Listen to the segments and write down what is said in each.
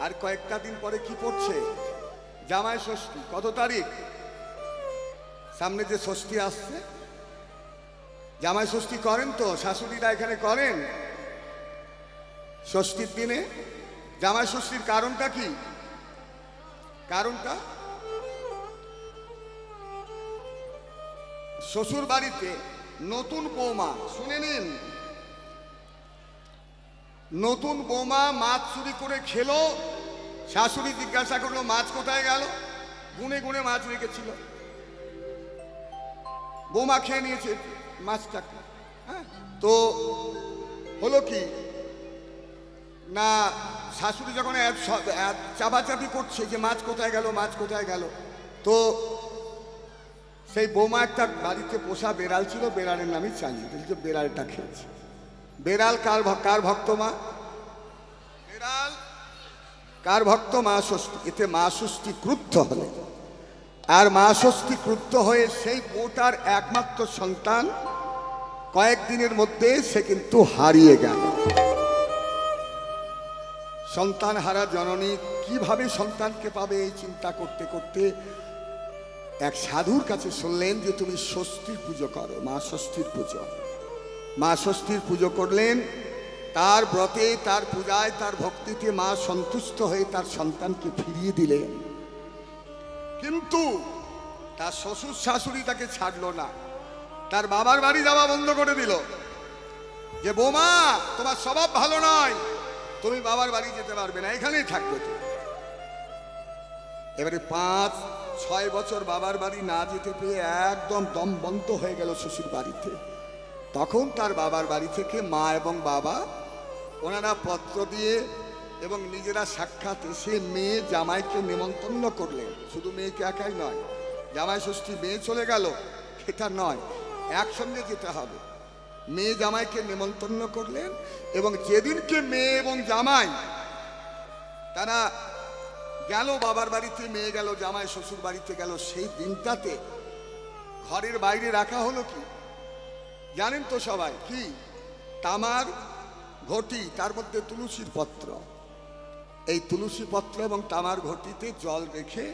আর কয়েকটা দিন পরে কি পড়ছে? জামাই ষষ্ঠী। কত তারিখ? সামনে যে ষষ্ঠী আসছে, জামাই ষষ্ঠী করেন তো? শাশুড়িরা এখানে করেন ষষ্ঠীর দিনে? জামাই ষষ্ঠীর কারণটা কি? কারণটা শ্বশুর বাড়িতে নতুন বৌমা, শুনে নিন, নতুন বৌমা মাছ চুরি করে খেলো। শাশুড়ি জিজ্ঞাসা করলো মাছ কোথায় গেল? গুনে গুনে মাছ রেখেছিল, বৌমা খেয়ে নিয়েছে মাছটাকে। হ্যাঁ, তো হলো কি না, শাশুড়ি যখন চাপাচাপি করছে যে মাছ কোথায় গেল, মাছ কোথায় গেল, তো সেই বৌমা একটা বাড়িতে পোষা বেড়াল ছিল, বেড়ালের নামই চালিয়ে দিয়েছে, বেড়ালটা খেয়েছে। বেড়াল কার ভক্ত? মা। বেড়াল কার ভক্ত? মা ষষ্ঠী। এতে মা ষষ্ঠী ক্রুদ্ধ হলেন, আর মা ষষ্ঠী ক্রুদ্ধ হয়ে সেই বউটার একমাত্র সন্তান কয়েকদিনের মধ্যে সে কিন্তু হারিয়ে গেল। সন্তান হারা জননী কিভাবে সন্তানকে পাবে এই চিন্তা করতে করতে এক সাধুর কাছে শুনলেন যে তুমি ষষ্ঠীর পুজো করো, মা ষষ্ঠীর পুজো। মা ষষ্ঠীর পুজো করলেন, তার ব্রতে, তার পূজায়, তার ভক্তিতে মা সন্তুষ্ট হয়ে তার সন্তানকে ফিরিয়ে দিলেন। কিন্তু তার শ্বশুর শাশুড়ি তাকে ছাড়লো না, তার বাবার বাড়ি যাওয়া বন্ধ করে দিল, যে বৌমা তোমার স্বভাব ভালো নয়, তুমি বাবার বাড়ি যেতে পারবে না, এখানেই থাকবে তুমি। এবারে 5-6 বছর বাবার বাড়ি না যেতে পেয়ে একদম দম বন্ধ হয়ে গেল শ্বশুর বাড়িতে। তখন তার বাবার বাড়ি থেকে মা এবং বাবা ওনারা পত্র দিয়ে এবং নিজেরা সাক্ষাৎ এসে মেয়ে জামাইকে নেমন্তন্ন করলেন। শুধু মেয়েকে একাই নয়, জামাই ষষ্ঠী মেয়ে চলে গেল এটা নয়, একসঙ্গে যেতে হবে। মেয়ে জামাইকে নেমন্তন্ন করলেন, এবং যেদিনকে মেয়ে এবং জামাই তারা গেল বাবার বাড়িতে, মেয়ে গেল জামাই শ্বশুর বাড়িতে গেল, সেই দিনটাতে ঘরের বাইরে রাখা হলো কি জানেন তো সবাই? কি? তামার ঘটি, তার মধ্যে তুলসীর পত্র। এই তুলসী পত্র এবং তামার ঘটিতে জল রেখে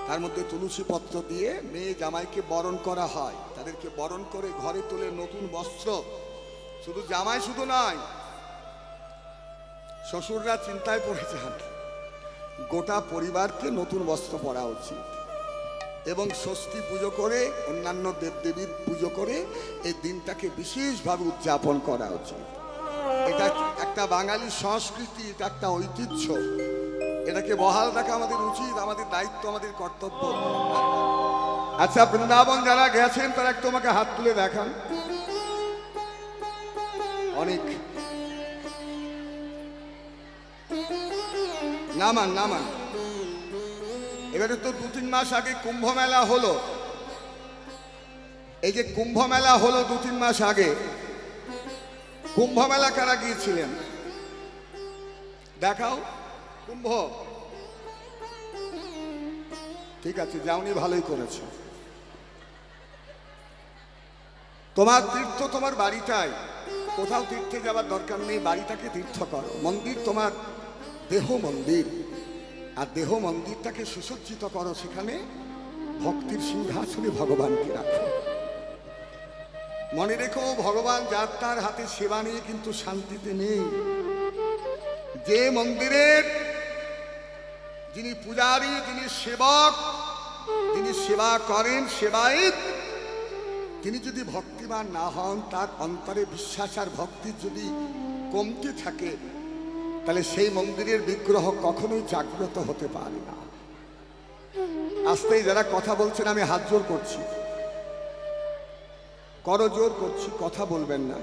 তার মধ্যে তুলসী পত্র দিয়ে মেয়ে জামাইকে বরণ করা হয়। তাদেরকে বরণ করে ঘরে তুলে নতুন বস্ত্র, শুধু জামাই শুধু নয়, শ্বশুররা চিন্তায় পড়ে যান, গোটা পরিবারকে নতুন বস্ত্র পরা উচিত। এবং ষষ্ঠী পুজো করে, অন্যান্য দেবদেবীর পুজো করে এই দিনটাকে বিশেষভাবে উদযাপন করা উচিত। এটা একটা বাঙালি সংস্কৃতি, এটা একটা ঐতিহ্য, এটাকে বহাল রাখা আমাদের উচিত, আমাদের দায়িত্ব, আমাদের কর্তব্য। আচ্ছা, বৃন্দাবন যারা গেছেন তারা একটু আমাকে হাত তুলে দেখান। অনেক নামান নামান। এবারে তো 2-3 মাস আগে কুম্ভ মেলা হলো। এই যে কুম্ভ মেলা হলো 2-3 মাস আগে, কুম্ভ মেলা কারা গিয়েছিলেন? দেখাও কুম্ভ। ঠিক আছে, যাওনি, ভালোই করেছো। তোমার তীর্থ তোমার বাড়িটাই, কোথাও তীর্থে যাওয়ার দরকার নেই, বাড়িটাকে তীর্থ করো। মন্দির তোমার দেহ মন্দির, আর দেহ মন্দিরটাকে সুসজ্জিত করো, সেখানে ভক্তির সিংহাসনে ভগবানকে রাখো। মনে রেখো, ভগবান যার তার হাতে সেবা নিয়ে কিন্তু শান্তিতে নেই। যে মন্দিরের যিনি পূজারী, যিনি সেবক, যিনি সেবা করেন, সেবায়েত, তিনি যদি ভক্তিমান না হন, তার অন্তরে বিশ্বাস আর ভক্তির যদি কমতি থাকে, তাহলে সেই মন্দিরের বিগ্রহ কখনোই জাগ্রত হতে পারে না। আস্তেই যারা কথা বলছেন আমি হাত জোর করছি, করজোর করছি, কথা বলবেন না।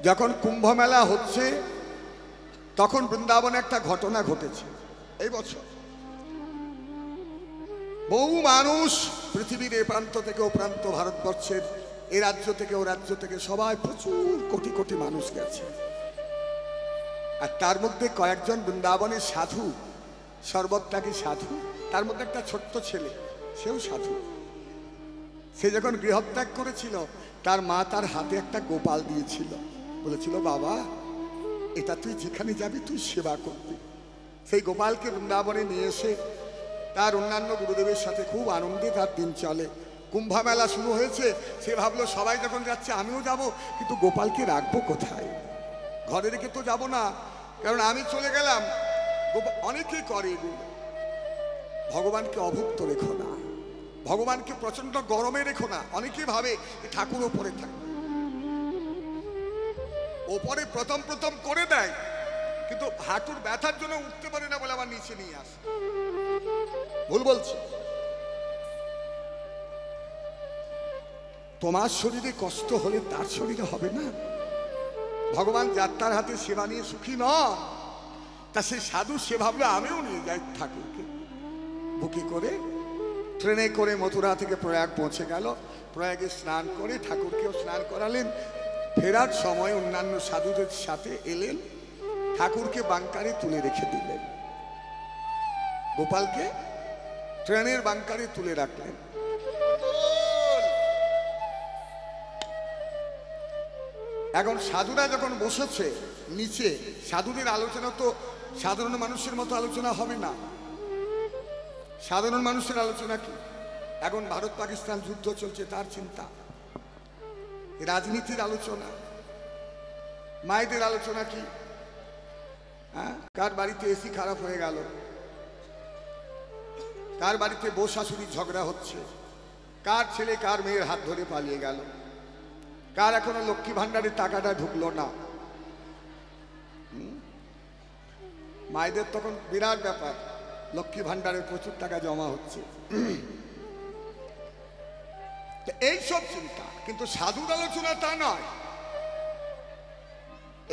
যখন কুম্ভ মেলা হচ্ছে তখন বৃন্দাবনে একটা ঘটনা ঘটেছে। এই বছর বহু মানুষ পৃথিবীর এ প্রান্ত থেকে ও প্রান্ত, ভারতবর্ষের এ রাজ্য থেকে ও রাজ্য থেকে, সবাই প্রচুর কোটি কোটি মানুষ গেছে। আর তার মধ্যে কয়েকজন বৃন্দাবনের সাধু, সর্বত্যাগী সাধু, তার মধ্যে একটা ছোট্ট ছেলে, সেও সাধু। সে যখন গৃহত্যাগ করেছিল তার মা তার হাতে একটা গোপাল দিয়েছিল, বলেছিল বাবা এটা তুই যেখানে যাবি তুই সেবা করবি। সেই গোপালকে বৃন্দাবনে নিয়ে এসে তার অন্যান্য গুরুদেবের সাথে খুব আনন্দে তার দিন চলে। কুম্ভ মেলা শুরু হয়েছে, সে ভাবলো সবাই যখন যাচ্ছে আমিও যাব, কিন্তু গোপালকে রাখবো কোথায়? ঘরে রেখে তো যাব না, কারণ আমি চলে গেলাম। অনেকেই করে এগুলো। ভগবানকে অভুক্ত রেখো না, ভগবানকে প্রচন্ড গরমে রেখো না। অনেকেই ভাবে ঠাকুর ওপরে থাকে, ওপরে প্রথম প্রথম করে দেয়, কিন্তু হাঁটুর ব্যথার জন্য উঠতে পারে না বলে আবার নিচে নিয়ে আসে। ভুল বলছি? তোমার শরীরে কষ্ট হলে তার শরীরে হবে না। ভগবান যাত্রার হাতে সেবা নিয়ে সুখী নয়, তা সেই সাধু সে ভাবলে আমিও নিয়ে যাই ঠাকুরকে। বুকে করে ট্রেনে করে মথুরা থেকে প্রয়াগ পৌঁছে গেল। প্রয়াগে স্নান করে ঠাকুরকেও স্নান করালেন। ফেরার সময় অন্যান্য সাধুদের সাথে এলেন, ঠাকুরকে বাংকারে তুলে রেখে দিলেন। গোপালকে ট্রেনের বাংকারে তুলে রাখলেন। এখন সাধুরা যখন বসেছে নিচে, সাধুদের আলোচনা তো সাধারণ মানুষের মতো আলোচনা হবে না। সাধারণ মানুষের আলোচনা কি? এখন ভারত পাকিস্তান যুদ্ধ চলছে তার চিন্তা, রাজনীতির আলোচনা, মায়েদের আলোচনা কি, হ্যাঁ কার বাড়িতে এসি খারাপ হয়ে গেল, কার বাড়িতে বউ শাশুড়ির ঝগড়া হচ্ছে, কার ছেলে কার মেয়ের হাত ধরে পালিয়ে গেল, কার এখনো লক্ষ্মী ভান্ডারের টাকাটা ঢুকলো না। মায়েদের তখন বিরাট ব্যাপার, লক্ষ্মী ভান্ডারের প্রচুর টাকা জমা হচ্ছে, এইসব চিন্তা। কিন্তু সাধুর আলোচনা তা নয়।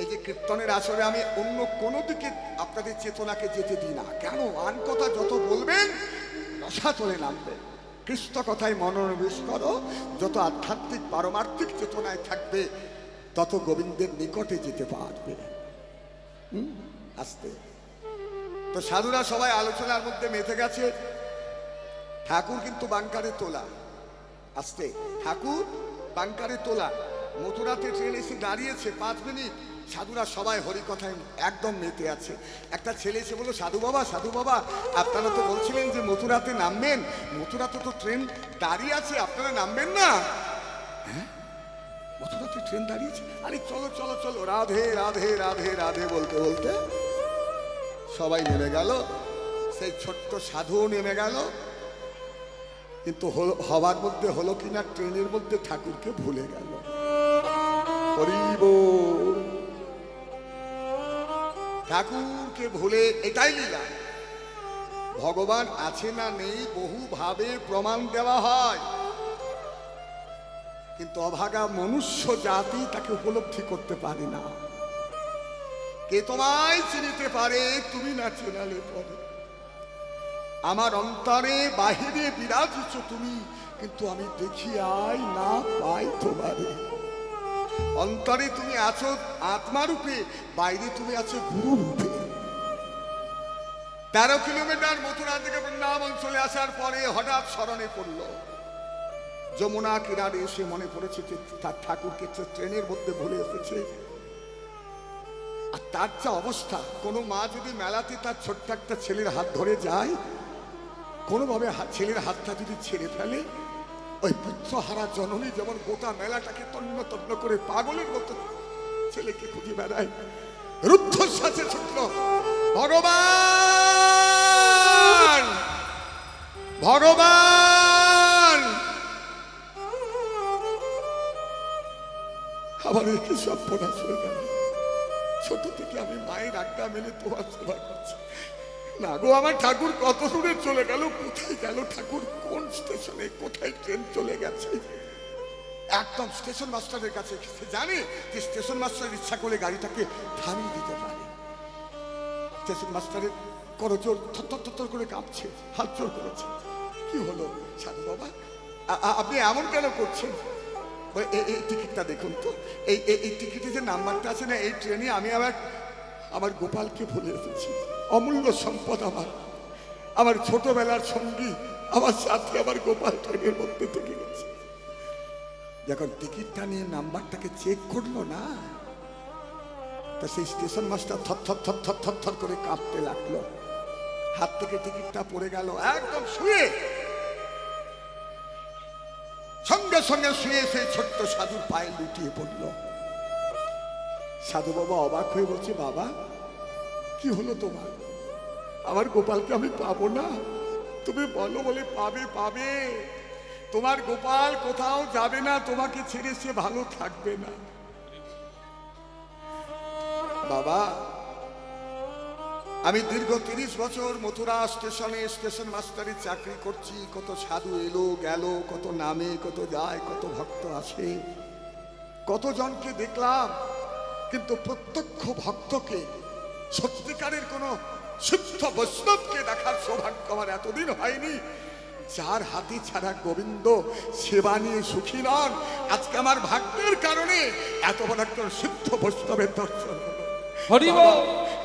এই যে কীর্তনের আসরে আমি অন্য কোনো দিকে আপনাদের চেতনাকে যেতে দিই না। কেন? আন কথা যত বলবেন রসাতলে নামবে। কৃষ্ণ কথায় মনোনিবেশ করো, যত আধ্যাত্মিক পারমার্থিক চেতনায় থাকবে তত গোবিন্দের নিকটে যেতে পারবে। আস্তে তো সাধুরা সবাই আলোচনার মধ্যে মেতে গেছে। ঠাকুর কিন্তু বাংকারে তোলা, আস্তে ঠাকুর বাংকারে তোলা। মথুরাতে ট্রেন এসে দাঁড়িয়েছে 5 মিনিট, সাধুরা সবাই হরিকথায় একদম মেতে আছে। একটা ছেলে এসে বলল, সাধু বাবা আপনারা তো বলছিলেন যে মথুরাতে নামবেন, মথুরাতে তো ট্রেন দাঁড়িয়ে আছে, আপনারা নামবেন না? হ্যাঁ মথুরাতে ট্রেন দাঁড়িয়েছে, আরে চলো চলো চলো, রাধে রাধে রাধে রাধে বলতে বলতে সবাই নেমে গেল। সেই ছোট্ট সাধু নেমে গেল, কিন্তু হওয়ার মধ্যে হলো কিনা ট্রেনের মধ্যে ঠাকুরকে ভুলে গেল। ঠাকুরকে ভুলে, এটাই লীলা। ভগবান আছে না নেই বহু ভাবে প্রমাণ দেওয়া হয়, কিন্তু অভাগা মনুষ্য জাতি তাকে উপলব্ধি করতে পারে না। কে তোমায় চিনিতে পারে তুমি না চেনালে পরে? আমার অন্তরে বাহিরে বিরাজিছ তুমি, কিন্তু আমি দেখি আই না পাই তোমারে। অন্তরে তুমি আছো আত্মারূপে, বাইরে তুমি আছো গুরু রূপে। 13 কিলোমিটার মথুরা থেকে বৃন্দাবন চলে আসার পরে হঠাৎ স্মরণে পড়ল, যমুনা কিনারে এসে মনে পড়েছে যে তার ঠাকুরকে ট্রেনের মধ্যে ভুলে এসেছে। আর তার যা অবস্থা, কোনো মা যদি মেলাতে তার ছোট্ট একটা ছেলের হাত ধরে যায়, কোনোভাবে ছেলের হাতটা যদি ছেড়ে ফেলে, ওই পুত্রহারা জননী যেমন গোটা মেলাটাকে তন্ন তন্ন করে পাগলের মতো ছেলেকে খুঁজে বেড়ায়, রুদ্ধশ্বাসে ছুটল, ভগবান ভগবান। আমার কি সব পড়াশ হয়ে গেল। ছোট থেকে আমি মায়ের আজ্ঞা মেনে তোমার সেবা করছি। না গো, আমার ঠাকুর কত দূরে চলে গেল, কোথায় গেল ঠাকুর, কোন স্টেশনে, কোথায় ট্রেন চলে গেছে। একদম স্টেশন মাস্টারের কাছে সে জানে যে স্টেশন মাস্টার ইচ্ছা করে গাড়িটাকে থামিয়ে দিতে পারে। স্টেশন মাস্টারের করজোর থর করে কাঁপছে, হাত জোর করেছে। কি হলো সাধু বাবা, আপনি এমন কেন করছেন? এই টিকিটটা দেখুন তো, এই টিকিটে যে নাম্বারটা আছে না, এই ট্রেনে আমি আমার গোপালকে ভুলে এসেছি। অমূল্য সম্পদ আমার ছোটবেলার সঙ্গী, আমার সাথে আমার গোপাল ট্রেনের মধ্যে থেকে গেছে। যখন টিকিটটা নিয়ে নাম্বারটাকে চেক করলো না, তা সেই স্টেশন মাস্টার থর থর থর থর থর থর করে কাঁপতে লাগলো। হাত থেকে টিকিটটা পড়ে গেল, একদম শুয়ে সঙ্গে সঙ্গে শুয়ে সেই ছোট্ট সাধুর পায়ে লুটিয়ে পড়ল। সাধু বাবা অবাক হয়ে বলছে, বাবা কি হলো তোমার? আমার গোপালকে আমি পাবো না? তুমি বলো, বলে পাবে পাবে, তোমার গোপাল কোথাও যাবে না, তোমাকে ছেড়ে সে ভালো থাকবে না। বাবা আমি দীর্ঘ 30 বছর মথুরা স্টেশনে স্টেশন মাস্টারের চাকরি করছি। কত সাধু এলো গেল, কত নামে কত যায়, কত ভক্ত আসে, কতজনকে দেখলাম, কিন্তু প্রত্যক্ষ ভক্তকে, সত্যিকারের কোন শুদ্ধ বৈষ্ণবকে দেখার সৌভাগ্য আমার এতদিন হয়নি। যার হাতি ছাড়া গোবিন্দ সেবা নিয়ে সুখী নন, আজকে আমার ভাগ্যের কারণে এত বড় একজন শুদ্ধ বৈষ্ণবের দর্শন হলো।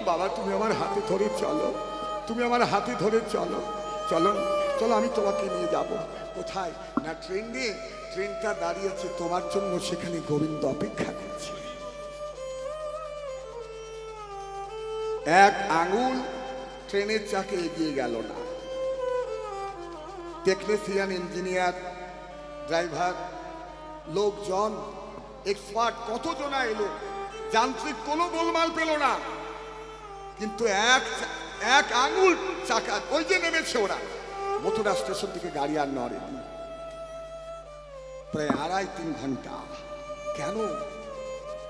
বাবা তুমি আমার হাতে ধরে চলো, তুমি আমার হাতে ধরে চলো, চলো চলো আমি তোমাকে নিয়ে যাব। কোথায় না? ট্রেনে, ট্রেনটা দাঁড়িয়েছে তোমার জন্য, সেখানে গোবিন্দ অপেক্ষা করছে। এক আঙুল ট্রেনের চাকে এগিয়ে গেল না। টেকনিশিয়ান, ইঞ্জিনিয়ার, ড্রাইভার, লোকজন, এক্সপার্ট কতজনা এলো, যান্ত্রিক কোনো গোলমাল পেল না, কিন্তু এক আঙুল চাকা ওই যে নেমেছে ওরা। মথুরা স্টেশন থেকে গাড়ি আর নড়েনি প্রায় 2.5-3 ঘন্টা। কেন?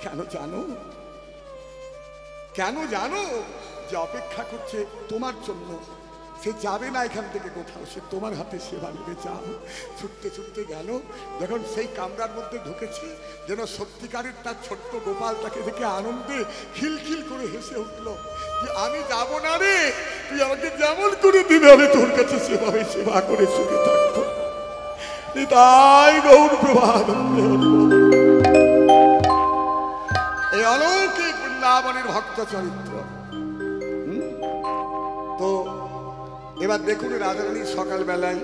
কেন জানো? কেন জানো? যে অপেক্ষা করছে তোমার জন্য, সে যাবে না এখান থেকে কোথাও, সে তোমার হাতে সেবা নেবে। যাও। ছুটতে ছুটতে গেল, যখন সেই কামরার মধ্যে ঢুকেছে, যেন সত্যিকারের তার ছোট্ট গোপাল তাকে দেখে আনন্দে খিলখিল করে হেসে উঠল যে আমি যাব না রে, তুই আমাকে যেমন করে দিবে আমি তোর কাছে সেভাবে সেবা করে সুখে থাকবো। তাই গৌর প্রভানন্দে এই অলৌকিক বৃন্দাবনের ভক্ত চরিত্র। তো এবার দেখুন রাধারানী সকালবেলায়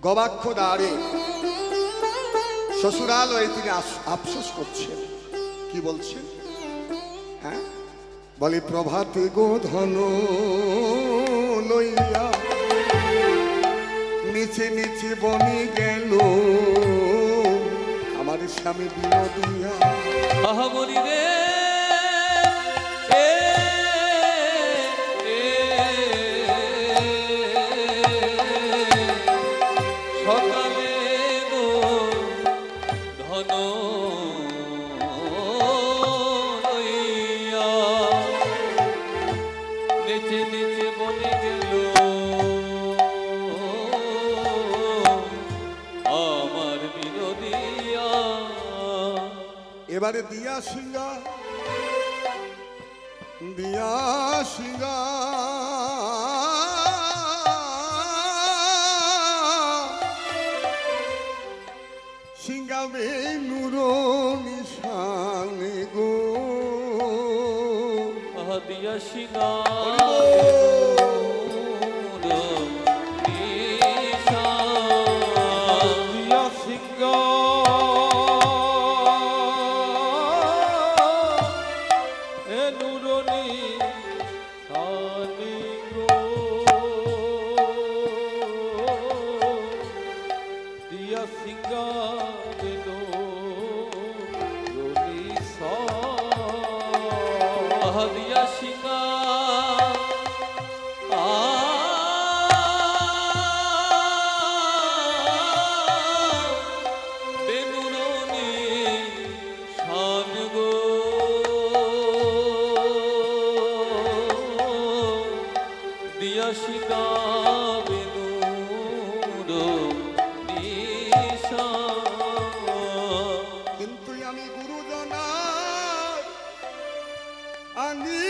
গবাক্ষ দ্বারে শ্বশুরালয়ে তিনি আফসোস করছেন। কি বলছেন? হ্যাঁ বলে, প্রভাতে গো ধন লইয়া নিচে নিচে বনে গেল আমার স্বামী বিনোদিয়া। আহামরি রে সকালে গো ধন লইয়া নিচে নিচে বনে গেল আমার বিনোদিয়া। এবারে দিয়া সিংহা, দিয়া সিংহা সিংহাবে নুর নিশানে গো। দিয়া সিংহা কিন্তু আমি গুরুজনার আনি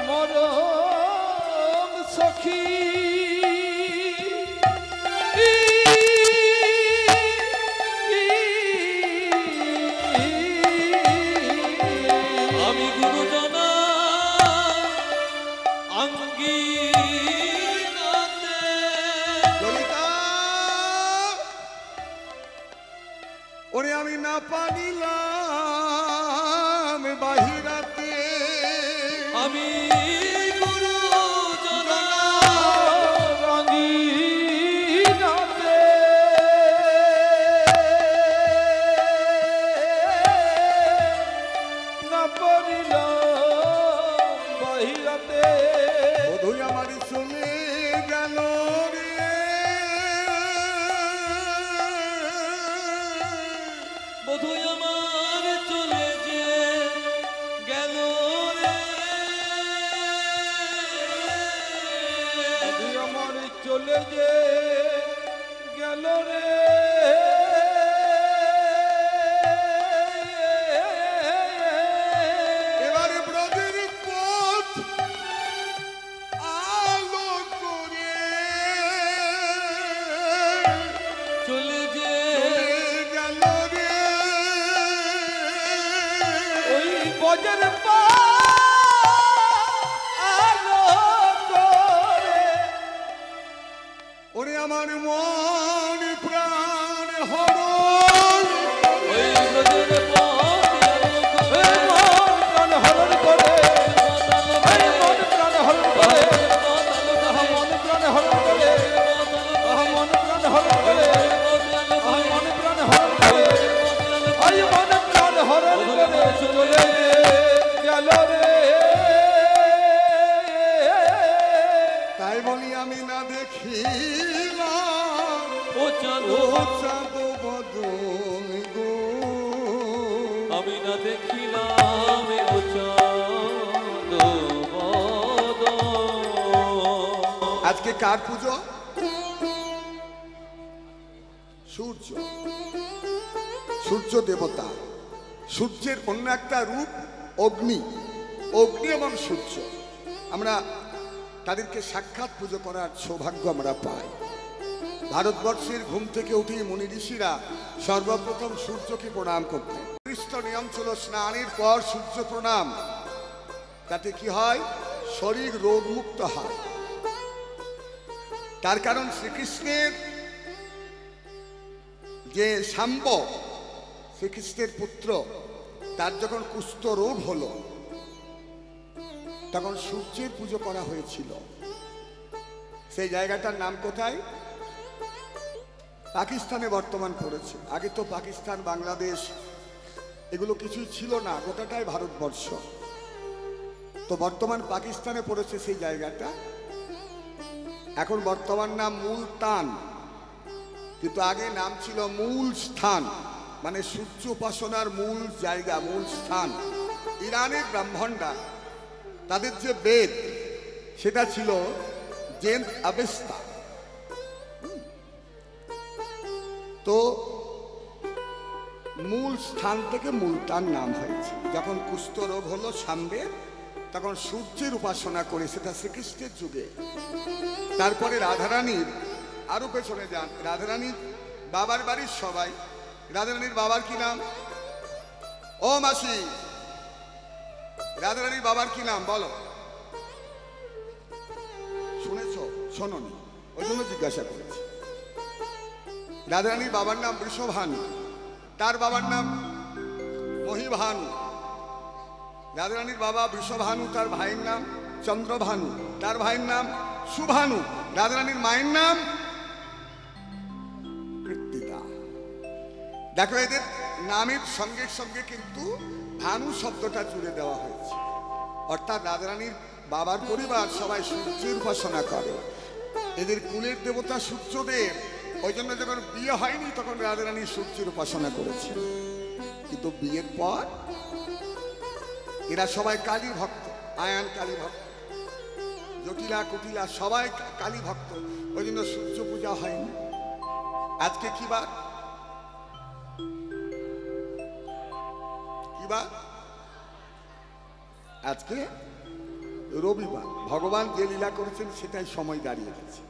মরণ সখী আমি গুরুজনা আঙ্গিনাতে ললিতা, ওরে আমি না পারিলাম বাহিরাতে, আমি গুরুজনা আঙ্গিনাতে না পারিলাম বাহিরাতে বধুই আমার চলে গেল রে, বধুই আমার চলে যে গেল রে তুই আমার চলে যে গেল রে এবারে ব্রজের পথ আলো করে চলে যে চলে গেল রে, ওই বজর আলো করে ওরে আমার মন প্রাণ হরণ, ওই ব্রজের পথে আলো করে এই মন প্রাণ হরণ করে আহা মন প্রাণ হরণ করে আহা মন প্রাণ হরণ করে আহা মন প্রাণ হরণ করে আই মন প্রাণ হরণ করে চলে গেল রে তাই বলি আমি না দেখিলাম ও চাঁদ ও চাঁদ বদন গো, আমি না দেখিলাম ও চাঁদ বদন। আজকে কার পুজো? সূর্য, সূর্য দেবতা। সূর্যের অন্য একটা রূপ অগ্নি, অগ্নি এবং সূর্য। আমরা তাদেরকে সাক্ষাৎ পুজো করার সৌভাগ্য আমরা পাই। ভারতবর্ষের ঘুম থেকে উঠে মুনি ঋষিরা সর্বপ্রথম সূর্যকে প্রণাম করতেন। খ্রিস্ট নিয়ম ছিল স্নানের পর সূর্য প্রণাম, তাতে কি হয়? শরীর রোগমুক্ত হয়। তার কারণ শ্রীকৃষ্ণের যে শাম্ব, শ্রীকৃষ্ণের পুত্র, তার যখন কুষ্ঠ রোগ হলো তখন সূর্যের পুজো করা হয়েছিল। সেই জায়গাটার নাম কোথায়? পাকিস্তানে বর্তমান পড়েছে। আগে তো পাকিস্তান, বাংলাদেশ এগুলো কিছুই ছিল না, গোটাটাই ভারতবর্ষ। তো বর্তমান পাকিস্তানে পড়েছে সেই জায়গাটা। এখন বর্তমান নাম মুলতান, কিন্তু আগে নাম ছিল মূল স্থান, মানে সূর্য উপাসনার মূল জায়গা, মূল স্থান। ইরানের ব্রাহ্মণরা তাদের যে বেদ সেটা ছিল জেন আবেস্তা। তো মূল স্থান থেকে মুলতান নাম হয়েছে। যখন কুষ্ঠ রোগ হলো সাম্বের, তখন সূর্যের উপাসনা করে, সেটা শ্রীকৃষ্ণের যুগে। তারপরে রাধারানীর, আরো পেছনে যান, রাধারানীর বাবার বাড়ির সবাই, রাধারানীর বাবার কি নাম? ও মাসি, রাধারানীর বাবার কি নাম বলো? শুনেছ? শোনোনি, ওই জন্য জিজ্ঞাসা করেছি। রাধারানীর বাবার নাম বৃষভানু, তার বাবার নাম মহিভানু। রাধারানীর বাবা বৃষভানু, তার ভাইয়ের নাম চন্দ্রভানু, তার ভাইয়ের নাম সুভানু। রাধারানীর মায়ের নাম কৃত্তিকা। দেখো, এদের নামের সঙ্গে সঙ্গে কিন্তু ভানু শব্দটা জুড়ে দেওয়া হয়েছে। অর্থাৎ রাধারানীর বাবার পরিবার সবাই সূর্যের উপাসনা করে। এদের কুলের দেবতা সূর্যদেব, ওই জন্য যখন বিয়ে হয়নি তখন রাধারানী সূর্যের উপাসনা করেছে। কিন্তু বিয়ের পর এরা সবাই কালী ভক্ত, আয়ান কালী ভক্ত, জটিলা কুটিলা সবাই কালী ভক্ত, ওই জন্য সূর্য পূজা হয়নি। আজকে কি বার? কি বার? আজকে রবিবার ভগবান যে লীলা করেছেন সেটাই সময় দাঁড়িয়ে গেছে।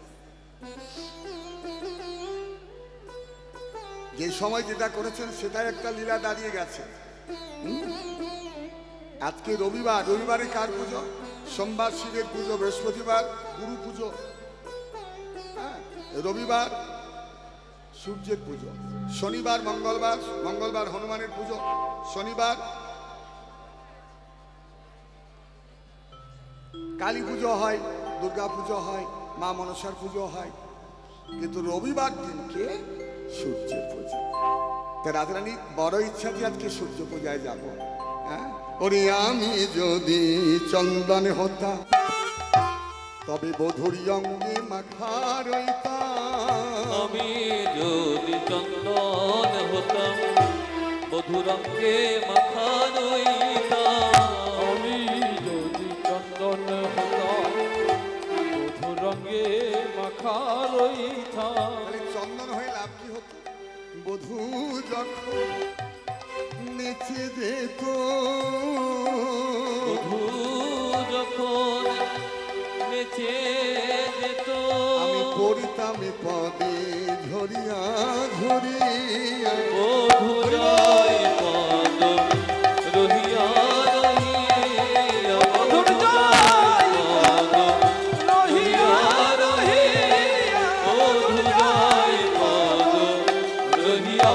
যে সময় যেটা করেছেন সেটাই একটা লীলা দাঁড়িয়ে গেছে। আজকে রবিবার, রবিবারে কার পুজো? সোমবার শিবের পুজো, বৃহস্পতিবার গুরু পুজো, রবিবার সূর্যের পুজো, শনিবার মঙ্গলবার হনুমানের পুজো, শনিবার কালী পুজো হয়, দুর্গা পুজো হয়, মা মনসার পুজো হয়, কিন্তু রবিবার দিনকে সূর্যের পুজো। তো রাধারানী বড় ইচ্ছা যে আজকে সূর্য পূজায় যাব। হ্যাঁ, ওরে আমি যদি চন্দন হতাম তবে বধুর অঙ্গে মাখা রইতাম। আমি যদি চন্দন হতাম বধুর অঙ্গে মাখা রইতাম। আমি যদি চন্দন হতাম মধুর রঙে মাখা রইতাম। তাহলে চন্দন হয়ে লাভ কি হতো? বধূ যখন নেচে যেত, বধূ যখন নেচে যেত, আমি পড়িতাম পদে ঝরিয়া ঝরিয়া। বধূ যায় পদ রহিয়া রহিয়া, মধুর যায় পদ রহিয়া রহিয়া, বধূ যায় পদ রহিয়া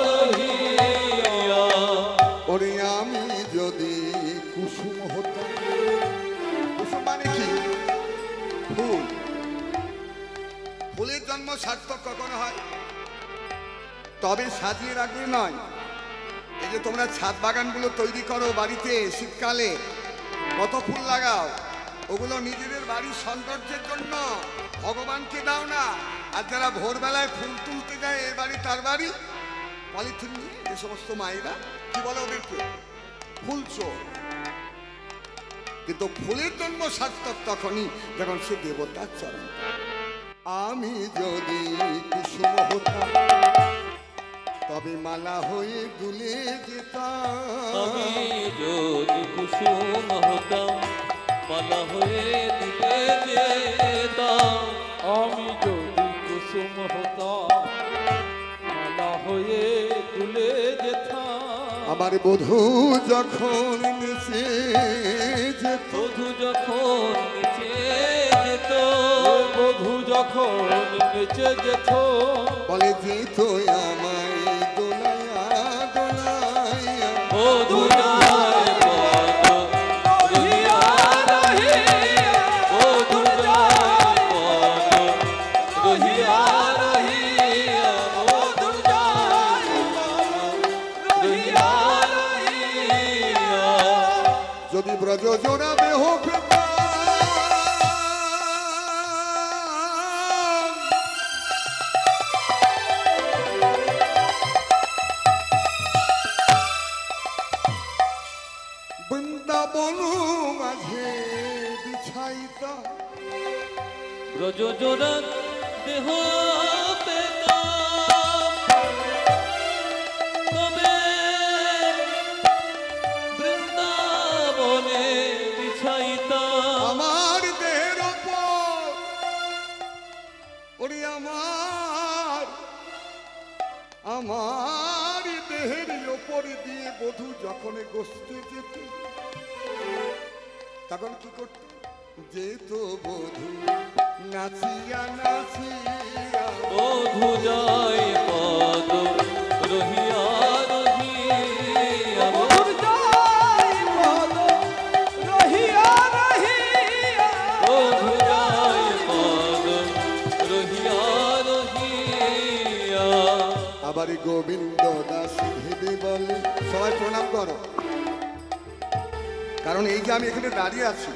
রহিয়া। ওরে আমি যদি কুসুম হতাম, কুসুম মানে কি? ফুল। ফুলের জন্ম সার্থক কখনো হয় তবে সাজিয়ে রাখলে নয়। এই যে তোমরা ছাদ বাগানগুলো তৈরি করো বাড়িতে, শীতকালে কত ফুল লাগাও, ওগুলো নিজেদের বাড়ির সৌন্দর্যের জন্য, ভগবানকে দাও না। আর যারা ভোরবেলায় ফুল তুলতে যায় এ বাড়ি তার বাড়ি, পলিথিন নিয়ে যে সমস্ত মায়েরা, কি বলে ওদেরকে? ফুল চোর। কিন্তু ফুলের জন্ম সার্থক তখনই যখন সে দেবতার চরণ। আমি যদি কুসুম হতাম তবে মালা হয়ে দুলে যেতাম। আমি যদি কুসুম হতাম মালা হয়ে দিলে যেতাম। আমি যদি কুসুম হতাম মালা হয়ে তুলে যেতাম। আমার বধূ যখন নেচে যেত, বধূ যখন নিচে যেত, বধূ যখন নেচে যেত, বলে যেত আমায় দোলাইয়া দোলাইয়া। বধূ যায় পদ রহিয়া রহিয়া, বধূ যায় পদ রহিয়া রহিয়া, বধূ যায় পদ রহিয়া রহিয়া। যদি ব্রজ জোড়াবে হোক বৃন্দাবন মাঝে বিছাইতা। ব্রজ জোড়া দেহ পেতাম, তবে বৃন্দাবনে বিছাইতাম। আমার দেহের ওপর, ওরে আমার দেহের ওপর দিয়ে বধূ যখন গোষ্ঠে যেত, তখন কি করত? যেত বধূ নাচিয়া নাচিয়া। বধূ যায় পদ রহিয়া রহিয়া, বধূর যায় পদ রহিয়া রহিয়া, বধূ যায় পদ রহিয়া রহিয়া। আবার গোবিন্দ দাস ভেবে বলে, সবাই প্রণাম করো। কারণ এই যে আমি এখানে দাঁড়িয়ে আছি,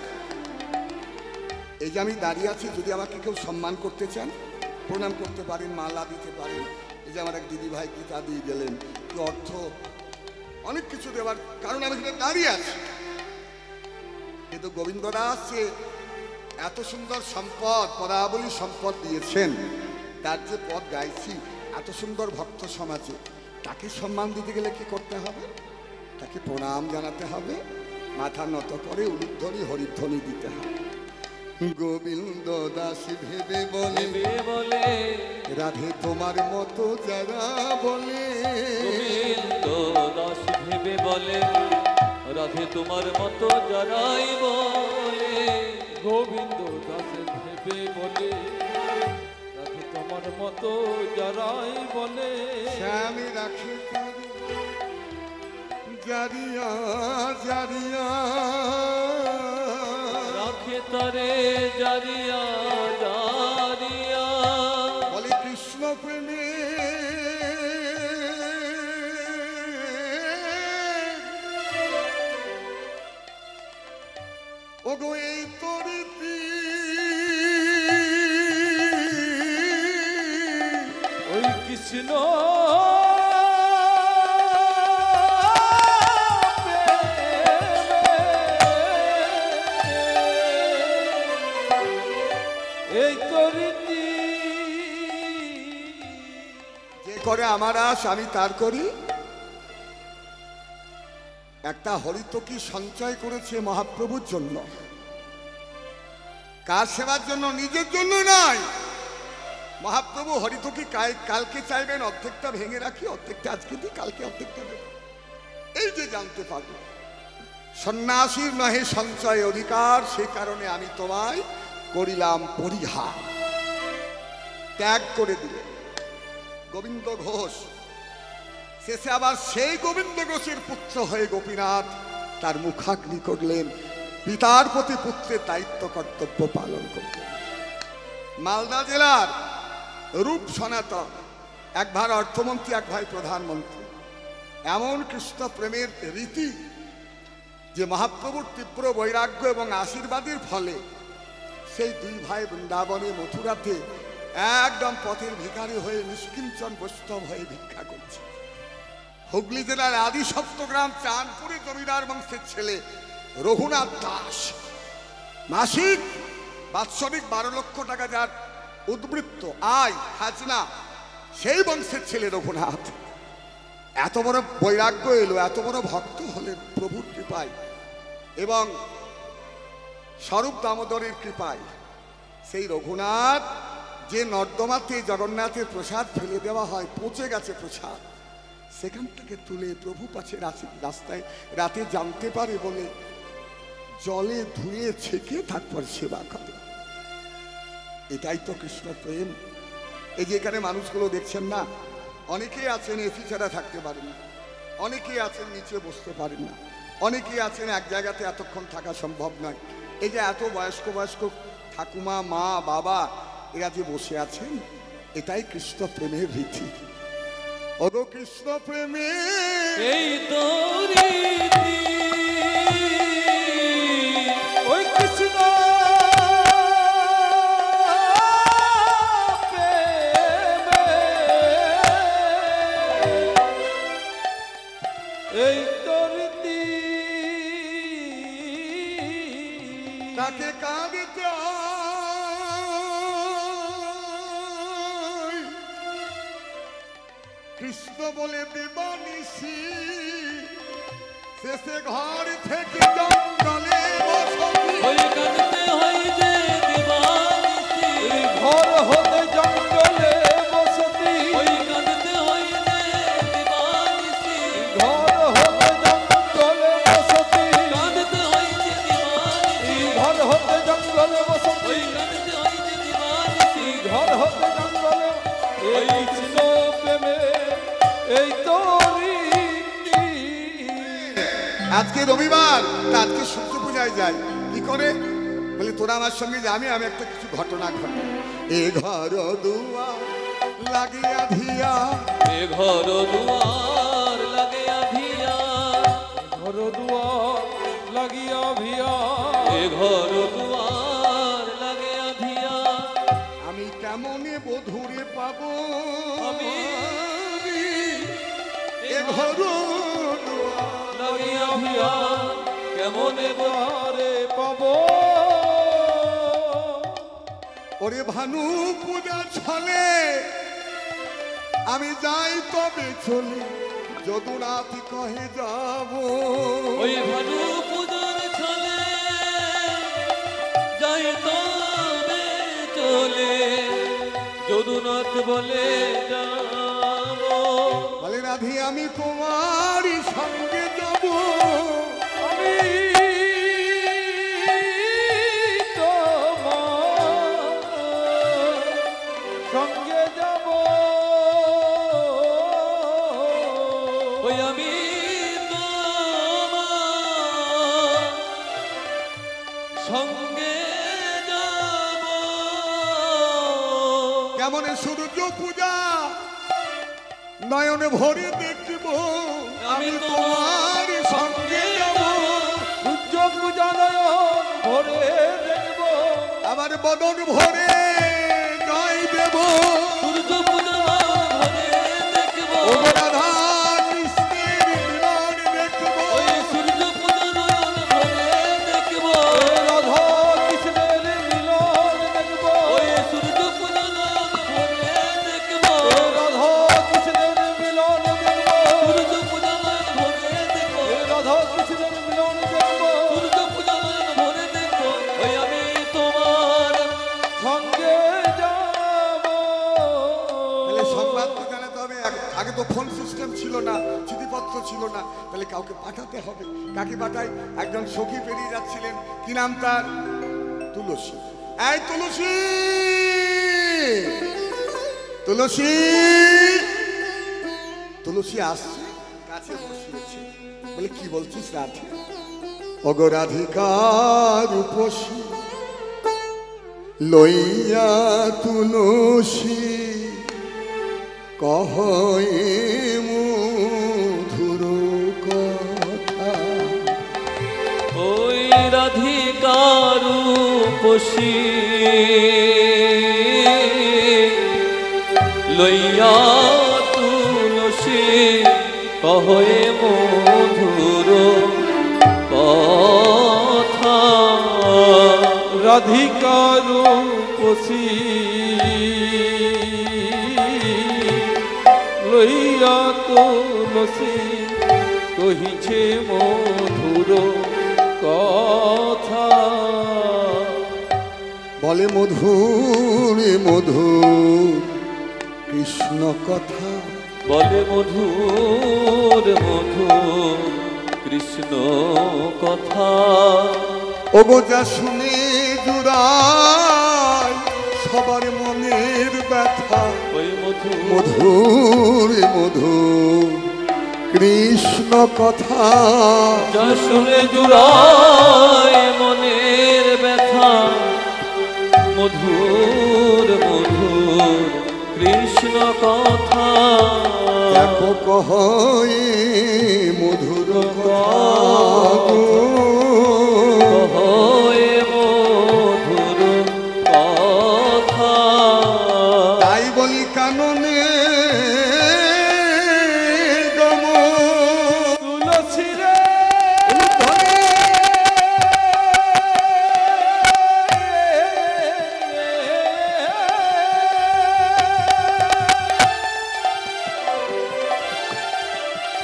এই যে আমি দাঁড়িয়ে আছি, যদি আমাকে কেউ সম্মান করতে চান প্রণাম করতে পারেন, মালা দিতে পারেন। এই যে আমার এক দিদি ভাই গীতা দিয়ে গেলেন, কি অর্থ, অনেক কিছু দেওয়ার, কারণ আমি এখানে দাঁড়িয়ে আছি। কিন্তু গোবিন্দ দাস যে এত সুন্দর সম্পদ, পদাবলী সম্পদ দিয়েছেন, তার যে পদ গাইছি এত সুন্দর ভক্ত সমাজে, তাকে সম্মান দিতে গেলে কি করতে হবে? তাকে প্রণাম জানাতে হবে, মাথা নত করে উলুধ্বনি হরিধ্বনি দিতে হয়। গোবিন্দ দাস ভেবে বলে ভেবে বলে রাধে তোমার মতো যারা বলে, গোবিন্দ দাস ভেবে বলে রাধে তোমার মতো যারাই বলে, গোবিন্দ দাস ভেবে বলে রাধে তোমার মতো যারাই বলে, শ্যামী রাখে তারে জারিয়া জারিয়া, রাখে তারে জারিয়া জারিয়া, বলে কৃষ্ণ প্রেমে ওগো এই তরিতি ওই কৃষ্ণ এই তরিতি যে করে আমার আশ আমি তার করি। একটা হরিতকি সঞ্চয় করেছে মহাপ্রভুর জন্য, কার সেবার জন্য, নিজের জন্য নয়। মহাপ্রভু হরিতকি কালকে চাইবেন অর্ধেকটা ভেঙে রাখি, অর্ধেকটা আজকে দিই, কালকে অর্ধেকটা দেব, এই যে জানতে পারবো। সন্ন্যাসীর নহে সঞ্চয় অধিকার, সে কারণে আমি তোমায় করিলাম পরিহার। ত্যাগ করে দিলে গোবিন্দ ঘোষ, শেষে আবার সেই গোবিন্দ ঘোষের পুত্র হয়ে গোপীনাথ তার মুখাগ্নি করলেন, পিতার প্রতি পুত্রের দায়িত্ব কর্তব্য পালন করলেন। মালদা জেলার রূপ সনাতন, এক ভাই অর্থমন্ত্রী, এক ভাই প্রধানমন্ত্রী। এমন কৃষ্ণ প্রেমের রীতি যে মহাপ্রভুর তীব্র বৈরাগ্য এবং আশীর্বাদের ফলে সেই দুই ভাই বৃন্দাবনে মথুরাতে একদম পথের ভিখারি হয়ে নিষ্কিঞ্চন বৈষ্ণব হয়ে ভিক্ষা করছে। হুগলি জেলার আদি সপ্তগ্রাম চাঁদপুরে জমিদার বংশের ছেলে রঘুনাথ দাস, মাসিক বাৎসরিক 12 লক্ষ টাকা যার উদ্বৃত্ত আয় খাজনা, সেই বংশের ছেলে রঘুনাথ এত বড় বৈরাগ্য এলো, এত বড় ভক্ত হলেন প্রভুর কৃপায় এবং স্বরূপ দামোদরের কৃপায়। সেই রঘুনাথ যে নর্দমাতে জগন্নাথের প্রসাদ ফেলে দেওয়া হয়, পচে গেছে প্রসাদ, সেখান থেকে তুলে প্রভু পাশে রাস্তায় রাতে জানতে পারে বলে জলে ধুয়ে ছেঁকে তারপর সেবা করে। এটাই তো কৃষ্ণ প্রেম। এই যে এখানে মানুষগুলো দেখছেন না, অনেকেই আছেন এসি ছাড়া থাকতে পারেন না, অনেকেই আছেন নিচে বসতে পারেন না, অনেকেই আছেন এক জায়গাতে এতক্ষণ থাকা সম্ভব নয়। এই যে এত বয়স্ক বয়স্ক ঠাকুমা, মা, বাবা এরা যে বসে আছেন, এটাই কৃষ্ণ প্রেমের রীতি। ওগো কৃষ্ণ প্রেমে এই তো রীতি, ওই কৃষ্ণ এই তরিতি তাকে কাঁদিতে হয়। কৃষ্ণ বলে দেবানিসি, শেষে ঘর থেকে জঙ্গলে বসতি। ওই কাঁদতে হয় যে দিবানিশি, ঘর হতে জঙ্গলে বসতি, ওই কাঁদতে হয় যে দিবানিশি, ঘর হতে জঙ্গলে বসতি, কাঁদতে হয় যে দিবানিশি, ঘর হতে জঙ্গলে বসতি, ওই কাঁদতে হয় যে দিবানিশি, ঘর হতে জঙ্গলে। এই কৃষ্ণ প্রেমে এই তরিতি। আজকে রবিবার, তা আজকে সূর্য পূজায় যাই, কি করে বলে তোরা আমার সঙ্গে যাবি, আমি একটা কিছু ঘটনা ঘটে। এ ঘর দুয়ার লাগিয়া ধিয়া, এ ঘর দুয়ার লাগে আধিয়া, ঘর দুয়ার লাগিয়া ভিয়া, এ ঘর দুয়ার লাগে আধিয়া, আমি কেমনে বধুরে পাবো, আমি এ ঘর দুয়ার লাগে আধিয়া, কেমনে আরে পাবো। ওরে ভানু পূজা ছলে আমি যাই তবে চলে, যদুনাথ কহে যাব। ওই ভানু পূজার যাই তবে চলে যদুনাথ বলে যাব বলে রাধে আমি তোমারই সঙ্গে যাব আমি তোমার সঙ্গে যাব ওই আমি তোমার সঙ্গে যাব কেমন সূর্য পূজা নয়নে ভরে দেখব আমি তোমার সঙ্গে যাব সূর্য পূজা নয়ন ভরে দেখব আমার বদন ভরে জয় দেব সূর্য পূজা ভরে দেখব ও রাধা কৃষ্ণের মিলন দেখব ওই সূর্য পূজা নয়ন ভরে দেখব রাধা কৃষ্ণের মিলন দেখব ওই সূর্য পূজা নয়ন ভরে দেখব রাধা কৃষ্ণের মিলন দেখব সূর্য পূজা নয়ন ভরে দেখব রাধা কৃষ্ণের মিলন দেখব সূর্য পূজা নয়ন ভরে দেখব ওই আমি তোমার সঙ্গে যাব তাহলে সংবাদ তো জানাতে হবে আগে তো ফোন সিস্টেম ছিল না চিঠিপত্র ছিল না তাহলে কাউকে পাঠাতে হবে কাকে পাঠাই একজন সখী পেরিয়ে যাচ্ছিলেন কি নাম তার তুলসী এই তুলসী তুলসী তুলসী আসছে কাছে বসিয়েছে বলে কি বলছিস রাধে অগরাধিকার উপসী লইয়া তুলসী কহয়ে মধুর কথা ওই রাধিকার রূপসী লইয়া তুলসী কহয়ে মধুর কথা রাধিকার পশি লইয়া তুলসী কহিছে মধুর কথা বলে মধুর মধুর কৃষ্ণ কথা বলে মধুর মধুর কৃষ্ণ কথা ওগো যা শুনে জুড়ায় সবার মনের ব্যথা ওই মধুর মধুর মধুর কৃষ্ণ কথা যা শুনে জুড়ায় মনের ব্যথা মধুর মধুর কৃষ্ণ কথা দেখো কহয়ে মধুর কথা কহয়ে মধুর কথা তাই বলি কাননে গম তুলসী রে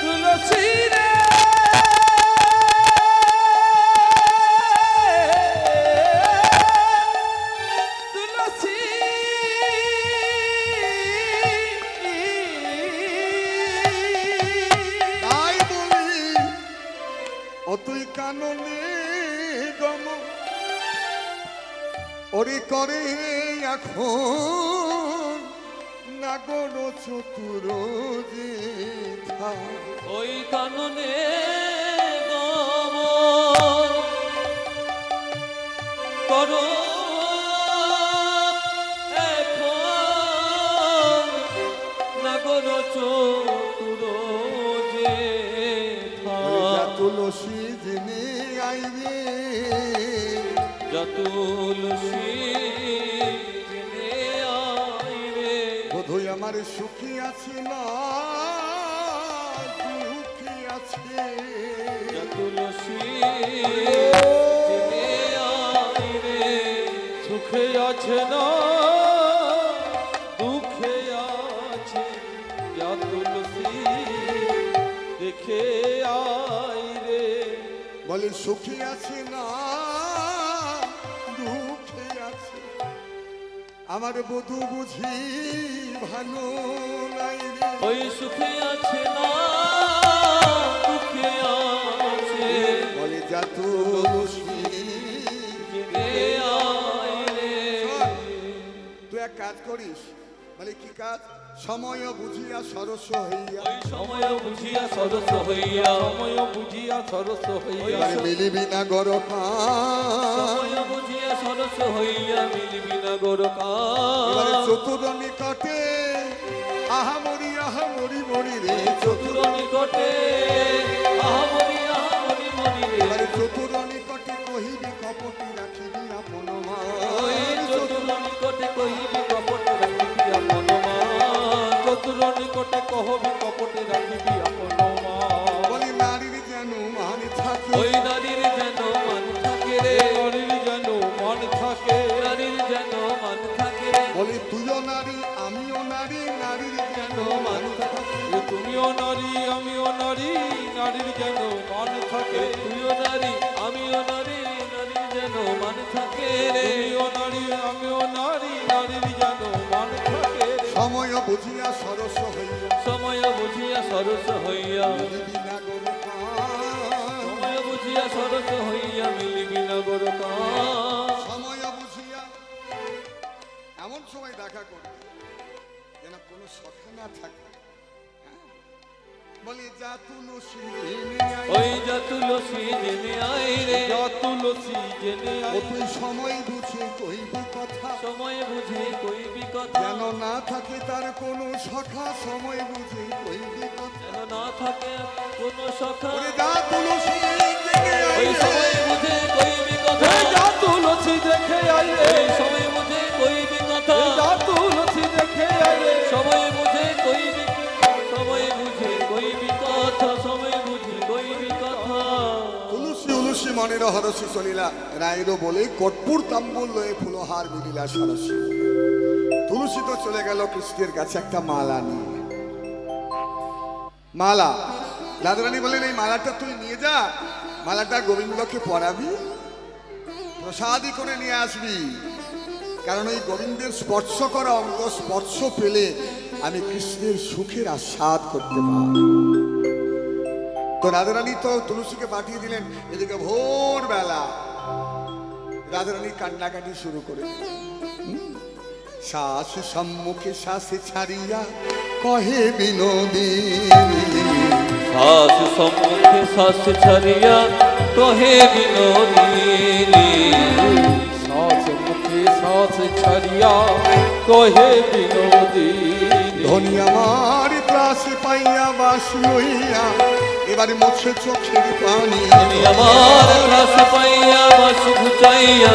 তুলসী রে তুলসী তাই বলি অতই কাননে গম ওরে করে এখন নাগর চতুর যেথা ওই কাননে গম করো এখন নাগর চতুর যে তুলসী যিনি আইবে যতুলসী জেনে আইরে বোধহয় আমার সুখী আছি না দুঃখী আছে যতুলসী জেনে আইরে সুখে আছে না দুঃখে আছে ইয়া তুলসী দেখে আই রে বলে সুখী আছি না দুঃখী আমার বধূ বুঝি ভালো নাই রে। ওই সুখে আছে না দুঃখে আছে, বলে যা তুলসী জেগে আয় রে। তুই এক কাজ করিস, বলে কি কাজ? সময় বুঝিয়া সরস হইয়া, ওই সময় বুঝিয়া সরস হইয়া, সময় বুঝিয়া সরস হইয়া এবারে মিলিবি না গরকান। সময় বুঝিয়া সরস হইয়া মিলিবি না গোরকা। এবারে চতুর নিকটে আহামরি মরি রে। চতুর নিকটে আহামরি মরি রে। এবারে চতুর নিকটে কহিবি কপটি রাখিবি আপন ওই মান। চতুর নিকটে কহিবি কপট রাখিবি আপন মান। চতুর নিকটে কহবি কপটে রাখিবি আপন মা। বলি নারীর যেন মান থাকে, ওই নারীর যেন মান থাকে রে। নারীর যেন মন থাকে, নারীর যেন মান থাকে রে। বলি তুইও নারী আমিও নারী, নারীর যেন মান থাকে। তুমিও নারী আমিও নারী, নারীর যেন মান থাকে। তুইও নারী আমিও নারী, নারীর যেন মান থাকে রে। তুমিও নারী আমিও নারী, নারীর যেন মান থাকে। সময় বুঝিয়া সরস হইয়া সময় বুঝিয়া সরস হইয়া, মিলিবি না গরকান। সময় বুঝিয়া সরস হইয়া মিলিবি না গোরকা। সময় বুঝিয়া এমন সময় দেখা করবে যেন কোনো সখা না থাকে। হ্যাঁ? বলি যা তুলসী ওই যা তুলসী জেনে আয় রে। যা তুলসী জেনে ও আয়, তুই সময় বুঝে কইবি কথা, সময় বুঝে কইবি কথা, যেন না থাকে তার কোনো সখা। সময় বুঝে কইবি কথা, যেন না থাকে কোন সখা। ওরে যা তুলসী জেনে ওই আয় সময় রে। বুঝে কইবি কথা, এই যা তুলসী দেখে আয় রে, ওই সময় বুঝে কইবি কথা, এই যা তুলসী দেখে আয় রে। সময় বুঝে কইবি, সময় বুঝে কইবি কথা, সময় বুঝে কইবি কথা। তুলসী উলসী মনের হরসী চলিলা, রায়েরও বলে কটপুর তাম্বুল লয়ে ফুলহার মিলিলা সরসী। তুলসী তো চলে গেল কৃষ্ণের কাছে একটা মালা নিয়ে। মালা, রাধারানী বলেন এই মালাটা তুই নিয়ে যা, মালাটা গোবিন্দকে পরাবি, প্রসাদী করে নিয়ে আসবি। কারণ এই গোবিন্দের স্পর্শ করা অঙ্গ স্পর্শ পেলে আমি কৃষ্ণের সুখের আস্বাদ করতে পারি। তো রাধারানী তো তুলসীকে পাঠিয়ে দিলেন। এদিকে ভোরবেলা রাধারানী কান্নাকাটি শুরু করে শ্বাস সম্মুখে শ্বাসে ছাড়িয়া কহে বিনোদিনী। শ্বাস সম্মুখে শ্বাস ছাড়িয়া কহে বিনোদিনী। শ্বাস মুখে শ্বাস ছাড়িয়া কহে বিনোদিনী। ধনী আমার ত্রাস পাইয়া বাস লইয়া এবারে মোছে চোখের পানি। আমি আমার ক্লাস পাইয়া বাস ঘুচাইয়া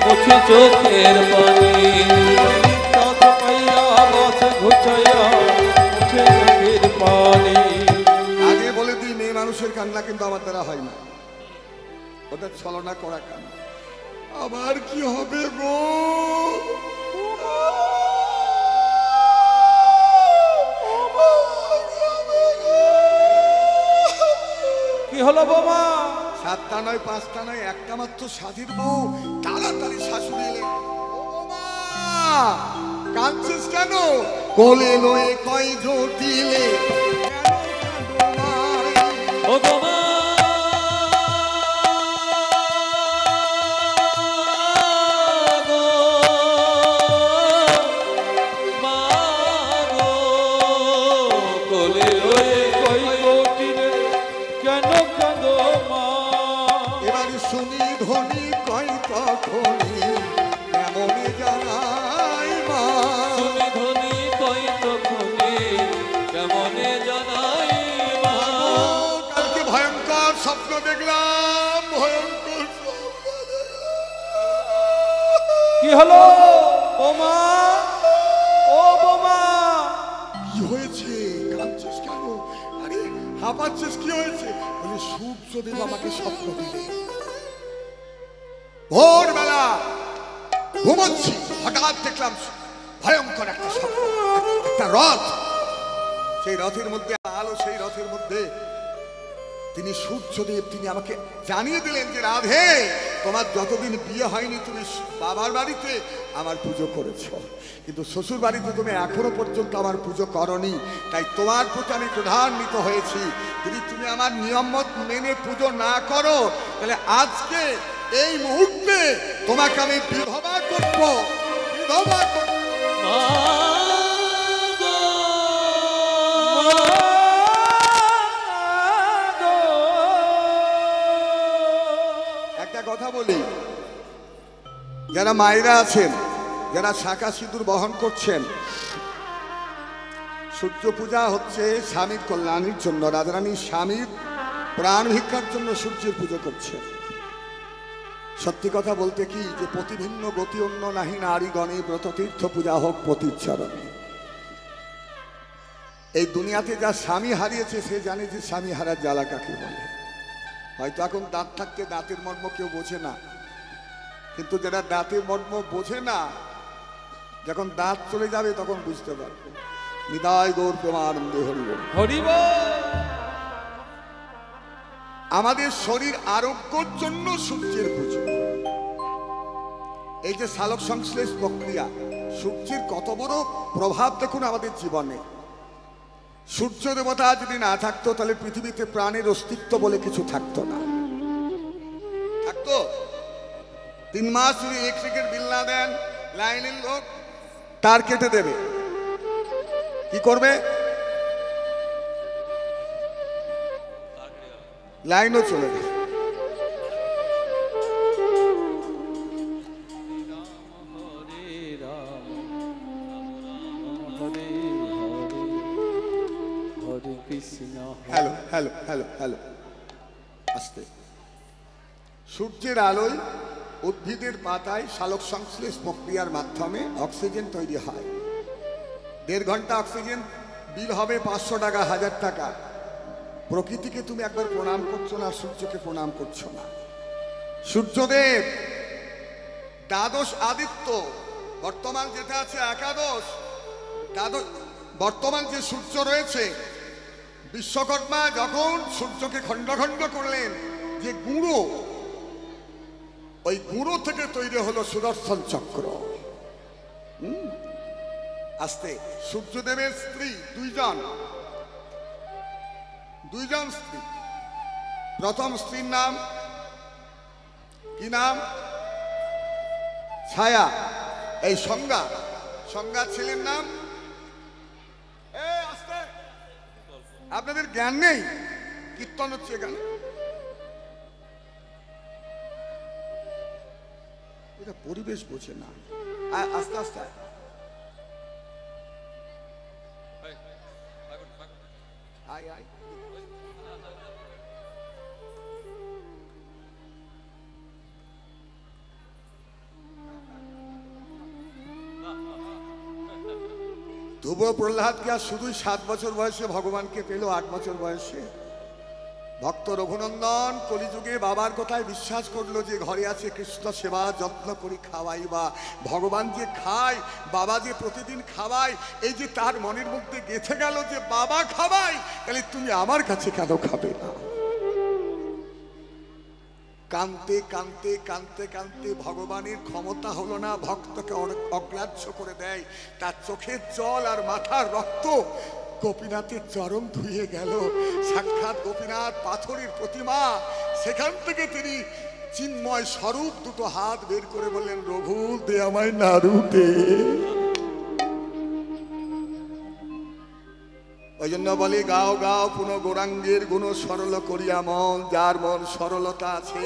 মুছে চোখের পানি। শ্বাস পাইয়া বাস ঘুচাইয়া মুছে চোখের পানি। আগে বলে দিই মেয়ে মানুষের কান্না কিন্তু আমার দ্বারা হয় না, ওটা ছলনা করা কান্না। আবার কি হবে গো? কি হলো বোমা? 7টা নয় 5টা নয়, একটা মাত্র স্বাধীন বউ। তাড়াতাড়ি শাশুড়ি এলেন। ও বৌমা, কাঁদছিস কেন? কোলে লয়ে কয় জটিলে কেন কাঁদো মাই? ও গো মা, গো, মা গো, কোলে লয়ে কই কোটিরে কেন কাঁদো মা? এবার শুনি ধ্বনি কয় তখনই কেমনে জানাই মা। তুমি ধনী কই তখনই কেমনে জানাই মা। কালকে ভয়ঙ্কর স্বপ্ন দেখলাম, ভয়ঙ্কর স্বপ্ন দেখলাম। কি হলো বোমা? ও বোমা, কি হয়েছে? কাঁদছিস কেন? আরে হাঁপাচ্ছিস, কি হয়েছে? বলে সূর্যদেব আমাকে স্বপ্ন দিলে। ভোরবেলা ঘুমাচ্ছি, হঠাৎ দেখলাম ভয়ঙ্কর একটা স্বপ্ন, একটা রথ। সেই রথের মধ্যে আলো, সেই রথের মধ্যে তিনি সূর্যদেব, তিনি আমাকে জানিয়ে দিলেন যে রাধে তোমার যতদিন বিয়ে হয়নি তুমি বাবার বাড়িতে আমার পুজো করেছো, কিন্তু শ্বশুর বাড়িতে তুমি এখনো পর্যন্ত আমার পুজো করনি। তাই তোমার প্রতি আমি ক্রধান্বিত হয়েছি। যদি তুমি আমার নিয়ম মেনে পুজো না করো, তাহলে আজকে এই মুহূর্তে তোমাকে আমি বিধবা করব, বিধবা করব। একটা কথা বলি, যারা মায়েরা আছেন, যারা শাঁখা সিঁদুর বহন করছেন, সূর্য পূজা হচ্ছে স্বামীর কল্যাণের জন্য। রাধারানী স্বামীর প্রাণ ভিক্ষার জন্য সূর্যের পুজো করছে। সত্যি কথা বলতে কি, যে প্রতিভিন্ন গতি অন্য নাহি নারী গণে, ব্রত তীর্থ পূজা হোক পতির চরণে। এই দুনিয়াতে যা স্বামী হারিয়েছে সে জানে যে স্বামী হারার জ্বালা কাকে বলে। হয়তো এখন দাঁত থাকতে দাঁতের মর্ম কেউ বোঝে না, কিন্তু যারা দাঁতের মর্ম বোঝে না, যখন দাঁত চলে যাবে তখন বুঝতে পারবে। নিতাই গৌর প্রেমানন্দে হরিব হরিব। আমাদের শরীর আরোগ্যের জন্য সূর্যের পুজো। এই যে সালোক সংশ্লেষ প্রক্রিয়া, সূর্যের কত বড় প্রভাব দেখুন আমাদের জীবনে। সূর্য দেবতা যদি না থাকতো তাহলে পৃথিবীতে প্রাণের অস্তিত্ব বলে কিছু থাকতো না। থাকতো? 3 মাস যদি ইলেকট্রিকের বিল না দেন, লাইনের লোক তার কেটে দেবে। কি করবে? লাইনও চলে যাবে। হ্যালো হ্যালো হ্যালো হ্যালো, আস্তে। সূর্যের আলোয় উদ্ভিদের পাতায় সালোক সংশ্লেষ প্রক্রিয়ার মাধ্যমে অক্সিজেন তৈরি হয়। 1.5 ঘন্টা অক্সিজেন বিল হবে 500 টাকা, 1000 টাকা। প্রকৃতিকে তুমি একবার প্রণাম করছো না, সূর্যকে প্রণাম করছো না। সূর্যদেব দ্বাদশ আদিত্য, বর্তমান যেটা আছে একাদশ, দ্বাদশ বর্তমান যে সূর্য রয়েছে, বিশ্বকর্মা যখন সূর্যকে খণ্ড খণ্ড করলেন, যে গুঁড়ো, ওই গুঁড়ো থেকে তৈরি হলো সুদর্শন চক্র। আস্তে। সূর্যদেবের স্ত্রী দুইজন স্ত্রী। প্রথম স্ত্রীর নাম কি নাম? ছায়া। এই সংজ্ঞা ছেলের নাম, আপনাদের জ্ঞান নেই, কীর্তন হচ্ছে এখানে। এটা পরিবেশ বোঝে না। আস্তে আস্তে আয় আয়। ধ্রুব প্রহ্লাদকে আর শুধুই 7 বছর বয়সে ভগবানকে পেল, 8 বছর বয়সে। ভক্ত রঘুনন্দন কলিযুগে বাবার কথায় বিশ্বাস করলো যে ঘরে আছে কৃষ্ণ সেবা, যত্ন করি খাওয়াই, বা ভগবান যে খায়, বাবা যে প্রতিদিন খাওয়ায়, এই যে তার মনের মধ্যে গেঁথে গেল যে বাবা খাওয়াই, তাহলে তুমি আমার কাছে কেন খাবে না? কানতে কানতে কানতে কানতে ভগবানের ক্ষমতা হলো না, ভক্তকে অগ্রাহ্য করে দেয়। তার চোখের জল আর মাথার রক্ত গোপীনাথের চরণ ধুয়ে গেল। সাক্ষাৎ গোপীনাথ পাথরের প্রতিমা। সেখান থেকে তিনি চিন্ময় স্বরূপ দুটো হাত বের করে বললেন, রঘু দে আমায় নাড়ু দে। ওই জন্য বলি, গাও গাও পুনঃ গৌরাঙ্গের গুণ সরল করিয়া মন। যার মন সরলতা আছে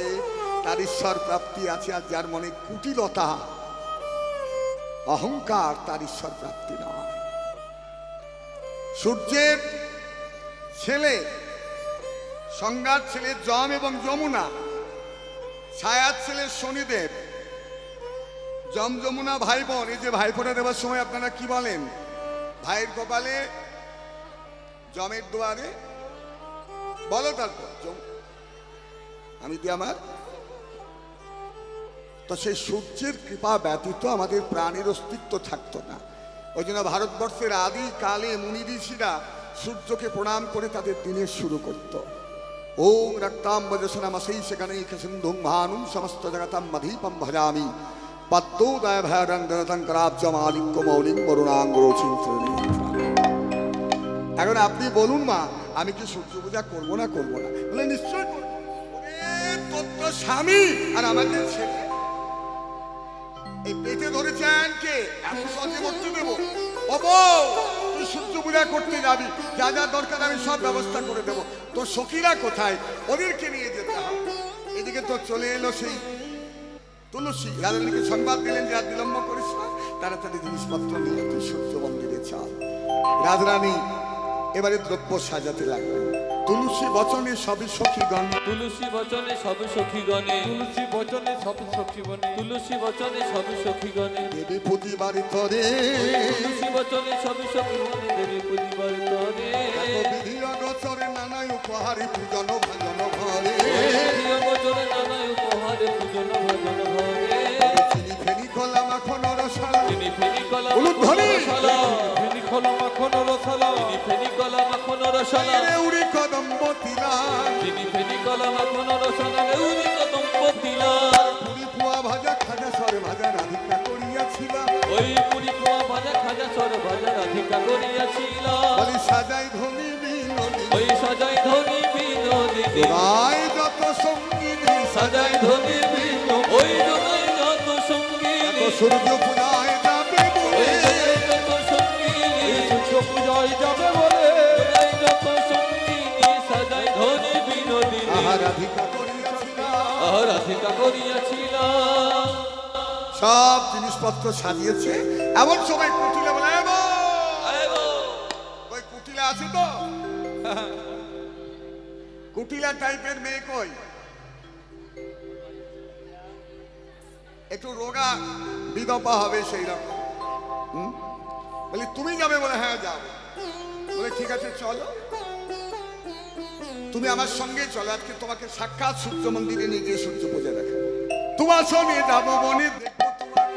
তার ঈশ্বর প্রাপ্তি আছে, আর যার মনে কুটিলতা অহংকার তার ঈশ্বর প্রাপ্তি নয়। সূর্যের ছেলে, সংজ্ঞার ছেলে যম এবং যমুনা, ছায়ার ছেলে শনিদেব। যম যমুনা ভাই বোন। এই যে ভাইফোঁটা দেওয়ার সময় আপনারা কি বলেন? ভাইয়ের কপালে, যমের দুয়ারে, বলো তারপর আমি দি আমার। তো সেই সূর্যের কৃপা ব্যতীত আমাদের প্রাণের অস্তিত্ব থাকতো না। ওই জন্য ভারতবর্ষের আদি কালে মুনি ঋষিরা সূর্যকে প্রণাম করে তাদের দিনের শুরু করত। ওং রক্তাম্বজসনমশৈশগণৈক সিন্ধুং ভানুং সমস্ত জগতাম মধীপম ভজামি পদ্মোদয় ভয়রঙ্গরতং করাব্জমালিক্য মৌলিং বরুণাঙ্গরোচিং। এখন আপনি বলুন মা, আমি কি সূর্য পূজা করবো না করবো না? বলে নিশ্চয় করবো। তোর তো স্বামী আর আমাদের ছেলে এই পেটে ধরেছেন কে? এত সহজে করতে দেবো? ও বউ, তুই সূর্য পূজা করতে যাবি, যা যা দরকার আমি সব ব্যবস্থা করে দেবো। তোর সখীরা কোথায়? ওদেরকে নিয়ে যেতে হবে। এদিকে তো চলে এলো সেই তুলসী, রাজনীতিকে সংবাদ দিলেন যে আর বিলম্ব করিস না, তাড়াতাড়ি জিনিসপত্র নিয়ে তুই সূর্য মন্দিরে চল। রাজরানী এবারে দ্রব্য সাজাতে লাগলেন। তুলসী বচনে সবই সখীগণ, তুলসী বচনে সব সখীগণে, তুলসী বচনে সব সখীগণে, তুলসী বচনে সব সখীগণে, দেবী প্রতিবারে তরে তুলসী বচনে সব সখীগণে, দেবী পূজিবার তরে, বিধি অগোচরে নানা উপহারে পূজন ভজন ঘরে। প্রিয় বচনে নানা উপহারে পূজন ভজন ঘরে, চিনি ফেনি কলা মাখন রসালা, তিনি ফেনি কলা বলুন ধ্বনি। রসালা, ফেনি খোলা মাখন রসালা, তিনি ফেনি কলা মাখন রসালা, উড়ি কদম্ব তিলা, তিনি ফেনি কলা মাখন রসালা, গৌরী কদম্ব তিলা, পুরি পুয়া ভাজা খাজা সর ভাজা রাধিকা করিয়াছিলাম। ওই পুরি পোয়া ভাজা খাজা সর ভাজা রাধিকা করিয়াছিল, বলি সাজাই ধনি বিনোদী, ওই সাজাই ধনী বিনোদিনী, গায় যত সঙ্গিনী সাজাই ধনী বিনোদ, ওই জনাই যত সঙ্গিনী, সূর্য পূজায় যাবে ওই বলে। জনাই যত সঙ্গিনী, সূর্য পূজায় যাবে বলে, জনাই যত সঙ্গিনী, সাজাই ধনী বিনোদিনী, আহা রাধিকা করিয়াছিলাম। আর রাধিকা করিয়াছিল। সব জিনিসপত্র সাজিয়েছে। এমন সময় কুটিলে বলে, "এ বউ, ওই কুটিলা আছে তো?" কুটিলা টাইপের মেয়ে কই? একটু রোগা বিধবা হবে সেই রকম। বলি তুমি যাবে? বলে হ্যাঁ যাবো। বলে ঠিক আছে চলো, তুমি আমার সঙ্গে চলো, আজকে তোমাকে সাক্ষাৎ সূর্য মন্দিরে নিয়ে গিয়ে সূর্য পূজা দেখাবো। তোমার সঙ্গে যাবো বনে, দেখবো তোমাকে।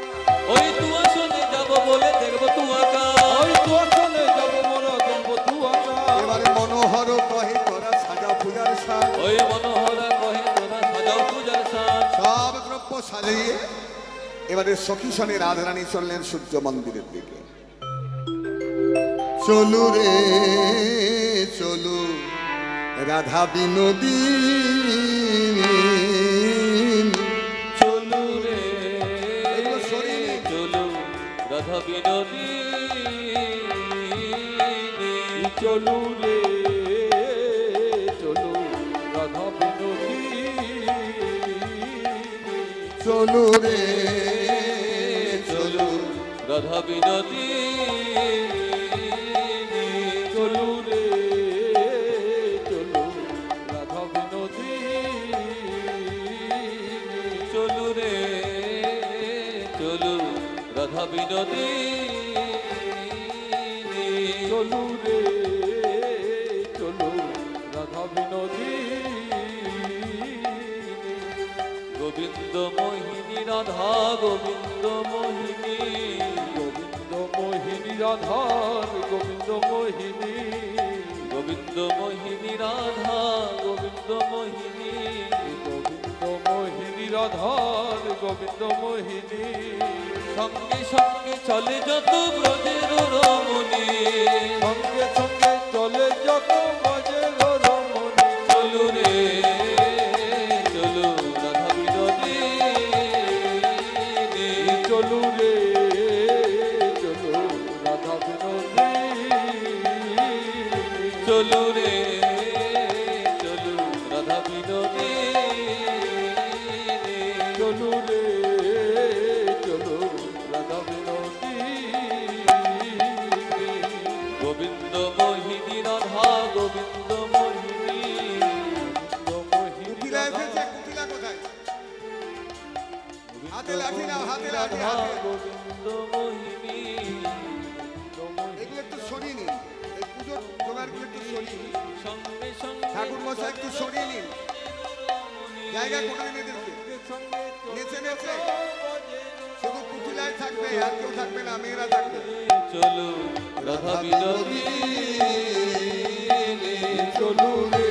ওই তুয়া শুনে যাব বলে দেখবো তুয়াকা, ওই দর্শনে যাব মন দেব তুয়াকা। এবারে মনোহর কহে তোরা সাজা পূজার সাজ। ওই মনোহরা কহে তোরা সাজাও পূজার সাজ, সব দ্রব্য সাজিয়ে এবারে সখী সনে রাধারানী চললেন সূর্য মন্দিরের দিকে। চলু রে চলু রাধা বিনোদিনী, চলু রে এগুলো শরীরে। চলু রাধা বিনোদিনী, চলু রে চলু রাধা বিনোদী, চলু রে চলু রাধা বিনোদিনী, চলু রে চলু রাধা বিনোদী, চলু রে চলু রাধা বিনোদিনী, চলু রে চলু রাধা বিনোদী, গোবিন্দ মোহিনী রাধা, গোবিন্দ মোহিনী, গোবিন্দ মোহিনী রাধার, গোবিন্দ মোহিনী, গোবিন্দ মোহিনী রাধা, গোবিন্দ মোহিনী, গোবিন্দ মোহিনী রাধার, গোবিন্দ মোহিনী, সঙ্গে সঙ্গে চলে যত ব্রজের রমণী, সঙ্গে সঙ্গে চলে যত ব্রজের রমণী, চলু রে চলু রাধা বিনোদিনী, চলু রে চলু রাধা বিনোদী, চলু রে চলু রাধা বিনোদিনী, চলু রে চলু রাধা বিনোদী, গোবিন্দ মোহিনী রাধা, গোবিন্দ মোহিনী, গোবিন্দ মোহিনী কুটিলা রাধা, এসেছে, কুটিলা কোথায়? হাতে লাঠি নাও, হাতে লাঠি, রাধা, হাতে। গোবিন্দ মোহিনী, এগুলো একটু সরিয়ে নিন, এই পুজোর জোগাড়গুলো একটু সরিয়ে নিন। সঙ্গে সঙ্গে ঠাকুর মশাই একটু সরিয়ে নিন, জায়গা করে দিন এদেরকে। সঙ্গে নেচে নেচে শুধু কুটিলায় থাকবে, আর কেউ থাকবে না, মেয়েরা থাকবে। চলু রাধা বিনোদিনী, চলু রে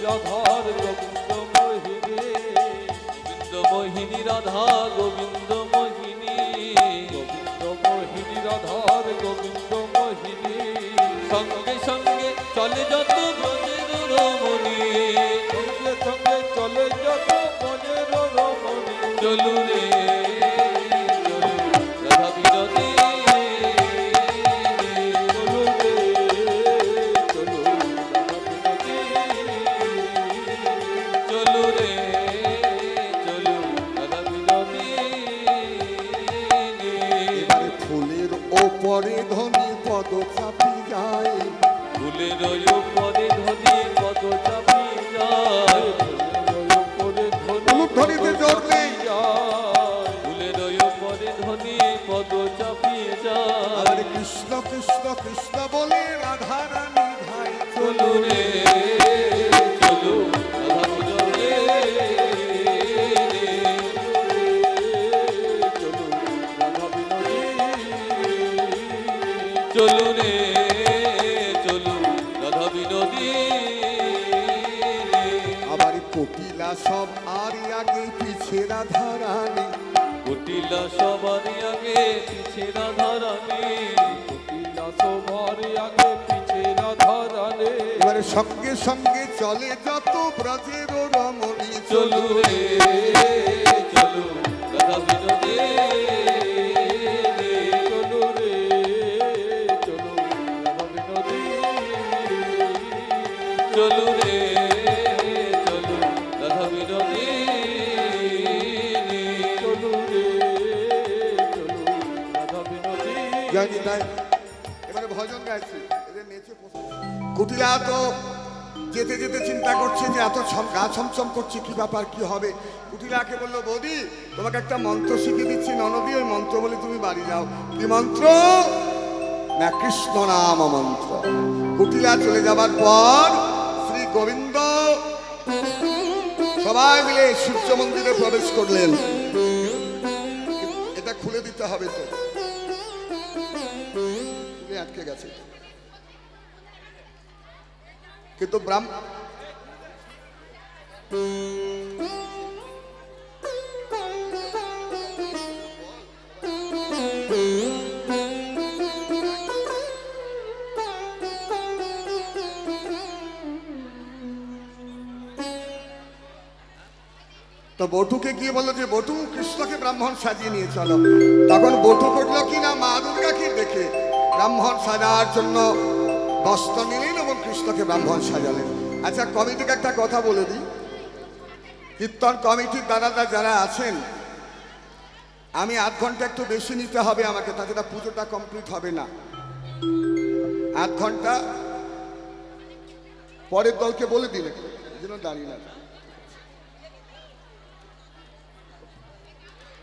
রাধার গোবিন্দ মোহিনী গোবিন্দ মোহিনী রাধা গোবিন্দ মোহিনী গোবিন্দ মোহিনী রাধার গোবিন্দ মোহিনী সঙ্গে সঙ্গে চলে যত ব্রজের রমণী সঙ্গে সঙ্গে চলে যত মনের রমণী চলু রে চলু রাধা বিনোদী চলো রে চলো চলু রে চলু রাধা বিনোদী এবারে ফুলের ওপরে ধনী পদ চাপি যায়, ফুলের উপরে ধনী পদ চাপি যায় করে উলুধ্বনিতে জোর নেই। ফুলের উপরে ধনী পদ চাপিয়ে যায় আবার কৃষ্ণ কৃষ্ণ কৃষ্ণ বলে রাধা রানী ভাই চলু রে চলু রাধা বিনোদী চলো রাধা বিনোদী চলু রে চলু রাধা বিনোদী আবার কপিলা সব আর আগে পিছে রাধা রানী, কুটিলা সবার আগে পিছে রাধা রানী কপিলা সবার আগে পিছে রাধা রানী এবারে সঙ্গে সঙ্গে চলে যত ব্রজের রমণী চলু রে চলু রাধা বিনোদী চলো রে চলো রাধা বিনোদী চলু রে চলু রাধা বিনোদী চলো রে চলো রাধা বিনোদী জানি তাই এবারে ভজন গাইছে এদের নেচে কুটিলা তো যেতে যেতে চিন্তা করছে যে এত গা ছমছম করছে, কি ব্যাপার কি হবে। কুটিলাকে বললো, বৌদি তোমাকে একটা মন্ত্র শিখিয়ে দিচ্ছি ননদী, ওই মন্ত্র বলে তুমি বাড়ি যাও। কি মন্ত্র? না কৃষ্ণ নাম মন্ত্র। কুটিলা চলে যাবার পর শ্রী গোবিন্দ সবাই মিলে সূর্য মন্দিরে প্রবেশ করলেন। এটা খুলে দিতে হবে তো, খুলে আটকে গেছে। কিন্তু তো বটুকে গিয়ে বললো যে বটু কৃষ্ণকে ব্রাহ্মণ সাজিয়ে নিয়ে চলো। তখন বটু করলো কি না, মা দুর্গাকে দেখে ব্রাহ্মণ সাজার জন্য বস্ত্র নিলেন এবং কৃষ্ণকে ব্রাহ্মণ সাজালেন। আচ্ছা, কমিটিকে একটা কথা বলে দিই, কীর্তন কমিটির দাদারা যারা আছেন, আমি আধ ঘন্টা একটু বেশি নিতে হবে আমাকে, তাছাড়া পুজোটা কমপ্লিট হবে না। আধ ঘন্টা পরের দলকে বলে দিন যেন দাঁড়িয়ে না।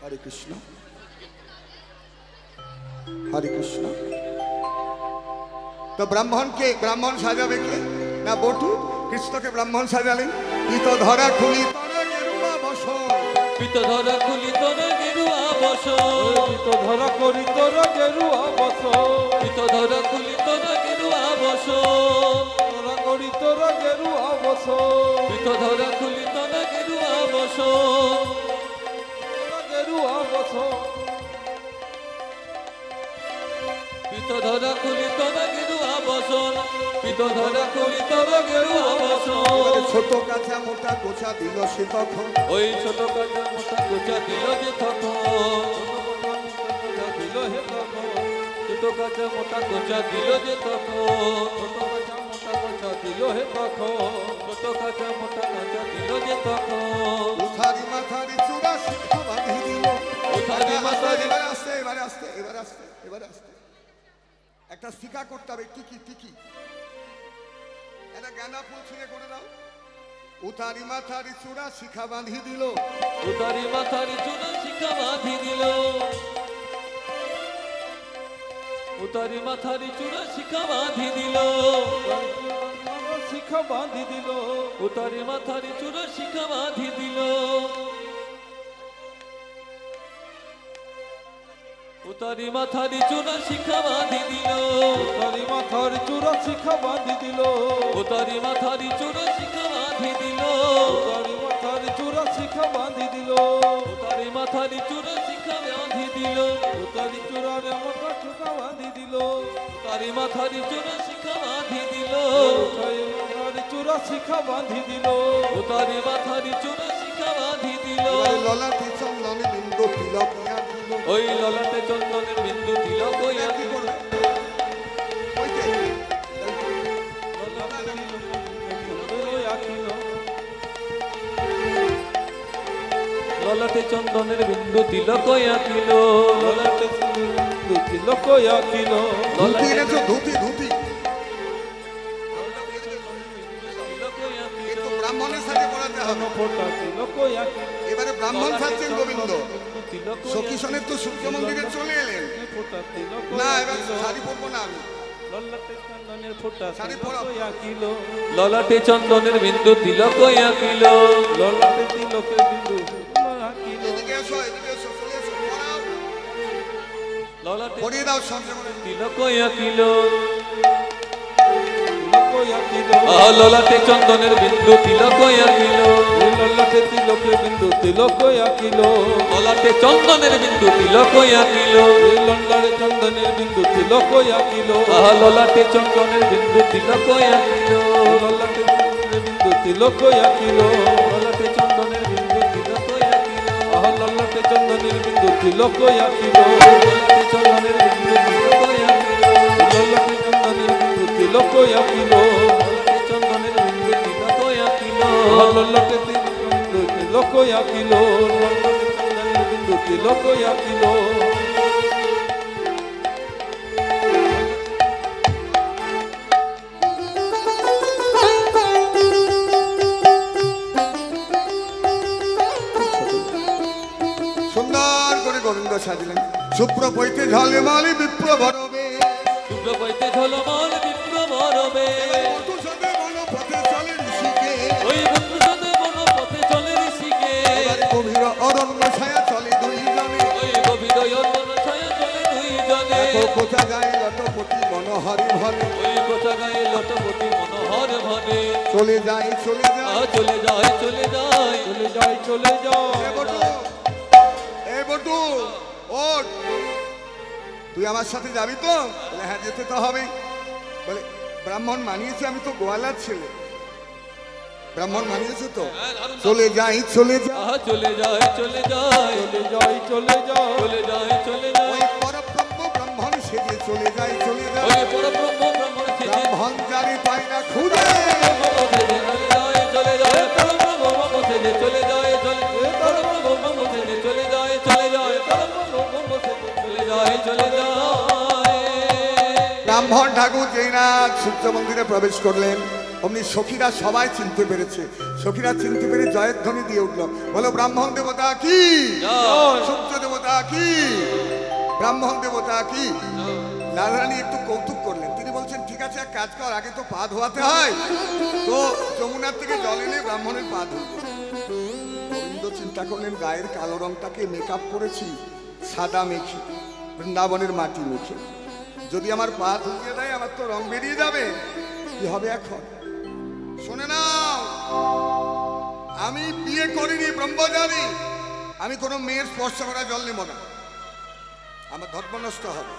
হরে কৃষ্ণ হরে কৃষ্ণ। তো ব্রাহ্মণ সাজাবে কে না বটু, কৃষ্ণকে ব্রাহ্মণ সাজালেন। পিত ধরা খুলি তরা গেরুয়া বসন, পিত ধরা খুলি তোর গেরুয়া বসন তো ধরা করি তোর গেরুয়া বস পিত ধরা খুলি তোর গেরুয়া বসন ধরা করি তোর গেরুয়া বস পিত ধরা খুলি তোর গেরুয়া বসন গেরুয়া বস পিত ধরা খুলি তোর গেরুয়া বসন পিত ধরা খুলি তোর গেরুয়া বসন ছোট কাঁচা মোটা গোছা দিল সে তখন, ওই ছোট কাঁচা মোটা কোচা দিল যে তখন দিল হে তখন ছোট কাঁচা মোটা কোচা দিল যে তখন মোটা কথা দিল হে তখন ছোট কাঁচা মোটা কাঁচা দিল যে তখন উথারি মাথারি চূড়া শিখা বাঁধি দিল। উথারি মাথারি এবারে আসতে এবারে আসতে এবারে আসতে এবারে আসতে একটা শিখা করতে হবে। টিকি টিকি এটা জ্ঞানা ফুল ছিঁড়ে করে দাও। উতারি মাথারি চূড়া শিখা বাঁধি দিল, উতারি মাথারি চূড়া শিখা বাঁধি দিল উতারি মাথারি চূড়া শিখা বাঁধি দিল শিখা বাঁধি দিল উতারি মাথারি চূড়া শিখা বাঁধি দিল উতারি মাথারি চূড়া শিখা বাঁধি দিল তারি মাথার চূড়া শিখা বাঁধি দিল উতারি মাথারি চূড়া শিখা বাঁধি দিল মাথারি চূড় শিখা বাঁধি দিল তারি চূড়ারে আমার কাঠুকা বাঁধি দিল তারি মাথারি চূড় শিখা বাঁধি দিল তারি চূড়া শিখা বাঁধি দিল তারি মাথারি চূড় শিখা বাঁধি দিল ললাটে চন্দনে বিন্দু তিলক আঁকিল। ওই ললাটে চন্দনের বিন্দু তিলক ওই কি করবে? ওই যে, ললাটে চন্দনের বিন্দু তিলক আঁকিল ললাটে তিলক আঁকিল ধুতি এনেছো, ধুতি ধুতি। কিন্তু ব্রাহ্মণের সাথে পড়াতে হবে। ফোটা তিলক আঁকিল এবারে ব্রাহ্মণ সাজছেন গোবিন্দ। তিলক সখীসনের তো সূর্য মন্দিরে চলে এলেন। ফোটা তিলক না, এবার শাড়ি পরবো না আমি। ললাটে চন্দনের ফোটা শাড়ি তিলক পরাও। আঁকিল ললাটে চন্দনের বিন্দু তিলক আঁকিল ললাটে তিলকের বিন্দু আঁকিল এদিকে এসো, এদিকে এসো, চলে এসো, পড়াও। ললাটে পরিয়ে দাও সঞ্জয়। তিলক আঁকিল তিলক আঁকিল ললাটে চন্দনের বিন্দু তিলক আঁকিল ললাটে তিলকের বিন্দু তিলক আঁকিল ললাটে চন্দনের বিন্দু তিলক আঁকিল ললাটে চন্দনের বিন্দু তিলক আঁকিল ললাটে চন্দনের বিন্দু তিলক আঁকিল ললাটে চন্দনের বিন্দু তিলক আঁকিল ললাটে চন্দনের বিন্দু তিলক আঁকিল ললাটে চন্দনের বিন্দু তিলক আঁকিল ললাটে চন্দনের বিন্দু তিলক আঁকিল ললাটে চন্দনের বিন্দু তিলক আঁকিল ললাটে চন্দনের বিন্দু তিলক আঁকিল ললাটে বিন্দু তিলক আঁকিল ললাটে চন্দনের বিন্দু তিলক আঁকিল সুন্দর করে গোবিন্দ সাজিলেন। শুভ্র পৈতে ঝলে মালি বিপ্র ভরবে। শুভ্র বইতে ঝলমল বিপ্র বরবে বটুসবে বনপথে চলে ঋষিকে। ওই বন্ধু সাথে বন পথে চলে ঋষিকে এবার গভীর অরণ্য ছায়া চলে দুইজনে। ওই গভীর অরণ্য ছায়া চলে দুইজনে এত কোথা গায়ে লটপটি মনোহরি ভরে। ওই কোথা গায়ে লটপটি মনোহর ভাবে চলে যায়, চলে যায়। চলে যায় চলে যায় চলে যাই চলে এ বটু, এ বটু, ওঠ। তুই আমার সাথে যাবি তো? বলে হ্যাঁ, যেতে তো হবে। বলে ব্রাহ্মণ মানিয়েছে, আমি তো গোয়ালার ছেলে। ব্রাহ্মণ মানিয়েছে তো? চলে যাই, চলে যাই। চলে যায় চলে যায় চলে যাই চলে যাই চলে যায় চলে যায় ওই পরব্রহ্ম ব্রাহ্মণ সেজে চলে যায়, চলে ওই যায়। পরব্রহ্ম ব্রাহ্মণ ছেড়ে ব্রাহ্মণ জারি পায় না খুঁজে। চলে যায় পরব্রহ্ম ছেড়ে চলে যায় পরব্রহ্ম ছেড়ে চলে যায় চলে যায় পরব্রহ্ম ছেড়ে চলে যায় চলে যায় ব্রাহ্মণ ঠাকুর যেই না সূর্য মন্দিরে প্রবেশ করলেন, অমনি সখীরা সবাই চিনতে পেরেছে। সখীরা চিনতে পেরে জয়ের ধ্বনি দিয়ে উঠল, বলো ব্রাহ্মণ দেবতা কি, জয়। সূর্য দেবতা কি, ব্রাহ্মণ দেবতা কি। রাধারানী একটু কৌতুক করলেন। তিনি বলছেন, ঠিক আছে, এক কাজ কর, আগে তো পা ধোয়াতে হয়, তো যমুনার থেকে জল এনে ব্রাহ্মণের পা ধুই। গোবিন্দ চিন্তা করলেন, গায়ের কালো রংটাকে মেকআপ করেছি সাদা মেখে, বৃন্দাবনের মাটি মেখে, যদি আমার পা ধুইয়ে দেয় আমার তো রং বেরিয়ে যাবে, কি হবে এখন? শোনে নাও, আমি বিয়ে করিনি, ব্রহ্মচারী, আমি কোনো মেয়ের স্পর্শ করা জল নেব না, আমার ধর্ম নষ্ট হবে।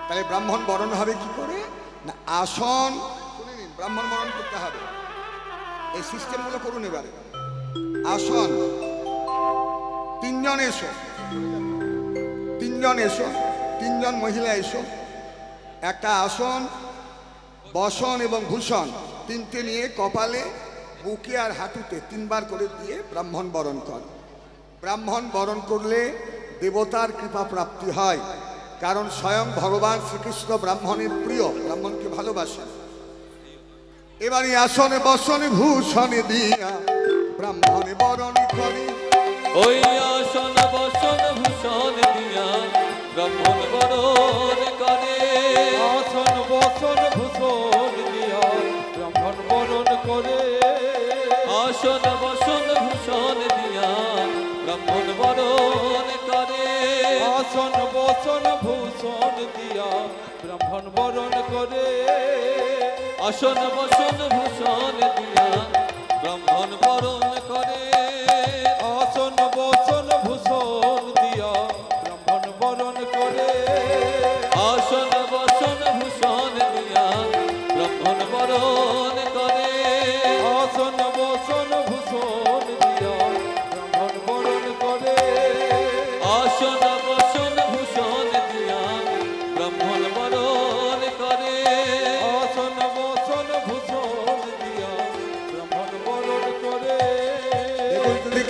তাহলে ব্রাহ্মণ বরণ হবে কি করে না, আসন, শুনে নিন, ব্রাহ্মণ বরণ করতে হবে, এই সিস্টেমগুলো করুন। এবারে আসন, তিনজন এসো, তিনজন এসো, তিনজন মহিলা এসো, একটা আসন, বসন এবং ভূষণ তিনটে নিয়ে কপালে, বুকে আর হাঁটুতে তিনবার করে দিয়ে ব্রাহ্মণ বরণ কর। ব্রাহ্মণ বরণ করলে দেবতার কৃপা প্রাপ্তি হয়, কারণ স্বয়ং ভগবান শ্রীকৃষ্ণ ব্রাহ্মণের প্রিয়, ব্রাহ্মণকে ভালোবাসেন। এবারে আসনে বসনে ভূষণে দিয়া ব্রাহ্মণে বরণ করে। ওই আসন বসন ভূষণ দিয়া ব্রাহ্মণ বরণ করে আসন বসন ভূষণ দিয়া ব্রাহ্মণ বরণ করে আসন বসন ভূষণ দিয়া ব্রাহ্মণ বরণ করে আসন বসন ভূষণ দিয়া ব্রাহ্মণ বরণ করে আসন বসন ভূষণ দিয়া ব্রাহ্মণ বরণ করে আসন বসন ভূষণ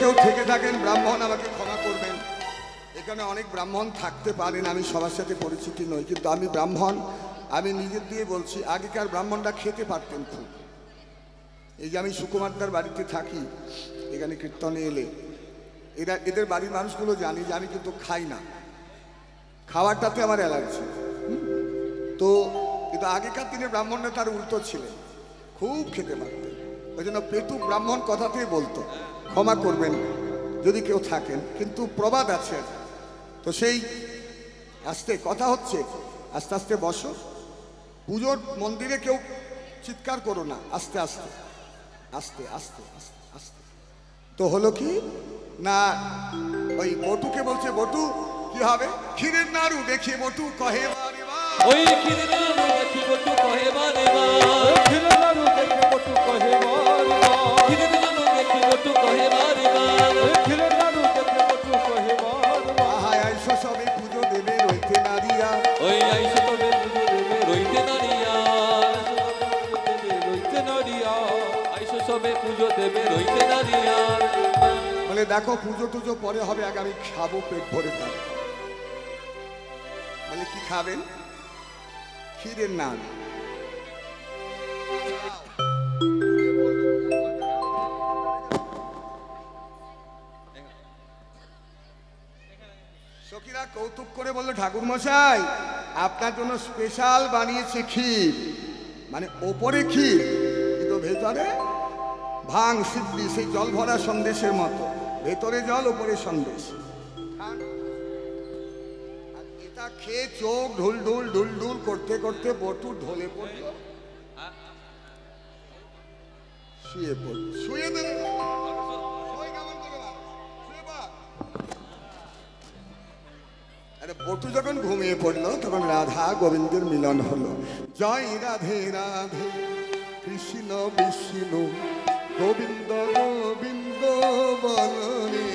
কেউ থেকে থাকেন ব্রাহ্মণ আমাকে ক্ষমা করবেন। এখানে অনেক ব্রাহ্মণ থাকতে পারেন, আমি সবার সাথে পরিচিতি নই, কিন্তু আমি ব্রাহ্মণ, আমি নিজের দিয়ে বলছি। আগেকার ব্রাহ্মণরা খেতে পারতেন খুব। এই যে আমি সুকুমারদার বাড়িতে থাকি, এখানে কীর্তনে এলে এদের বাড়ির মানুষগুলো জানি যে আমি কিন্তু খাই না, খাবারটাতে আমার অ্যালার্জি। তো কিন্তু আগেকার দিনে ব্রাহ্মণরা তার উল্টো ছিলেন, খুব খেতে পারতেন। ওই জন্য পেটু ব্রাহ্মণ কথাতেই বলতো, ক্ষমা করবেন যদি কেউ থাকেন, কিন্তু প্রবাদ আছে। তো সেই আস্তে কথা হচ্ছে, আস্তে আস্তে বসো। পুজোর মন্দিরে কেউ চিৎকার করো না, আস্তে আস্তে আস্তে আস্তে আস্তে আস্তে। তো হলো কি না, ওই বটুকে বলছে, বটু কি হবে? ক্ষীরের নাড়ু দেখি বটু কহে বারে বার। ওই ক্ষীরের নাড়ু দেখি বটু কহে বারে বার। ক্ষীরের নাড়ু দেখি বটু কহে বারে বার। ক্ষীরের নাড়ু দেখি বটু কহে বারে বার। ক্ষীরের নাড়ু দেখি বটু কহে বারে বার। আহায় আইসো সবে পুজো দেবে রইতে নারিয়া। ওই আইসো তবে পুজো দেবে রইতে নারিয়া। রইতে নারিয়া। আইসো সবে পুজো দেবে রইতে নারিয়া। বলে দেখো পুজো টুজো পরে হবে, আগে আমি খাবো পেট ভরে। তার বলে কি খাবেন? ক্ষীরের নান। সখীরা কৌতুক করে বললো, ঠাকুর মশাই আপনার জন্য স্পেশাল বানিয়েছে ক্ষীর। মানে ওপরে ক্ষীর কিন্তু ভেতরে ভাং সিদ্ধি, সেই জল ভরা সন্দেশের মতো, ভেতরে জল ওপরে সন্দেশ। আর এটা খেয়ে চোখ ঢুল ঢুল ঢুল ঢুল করতে করতে বটু ঢলে পড়ল, শুয়ে পড়ল। শুয়ে দেবে বটু যখন ঘুমিয়ে পড়লো, তখন রাধা গোবিন্দের মিলন হলো। জয় রাধে রাধে কৃষ্ণ বিষ্ণু গোবিন্দ গোবিন্দ বলরে।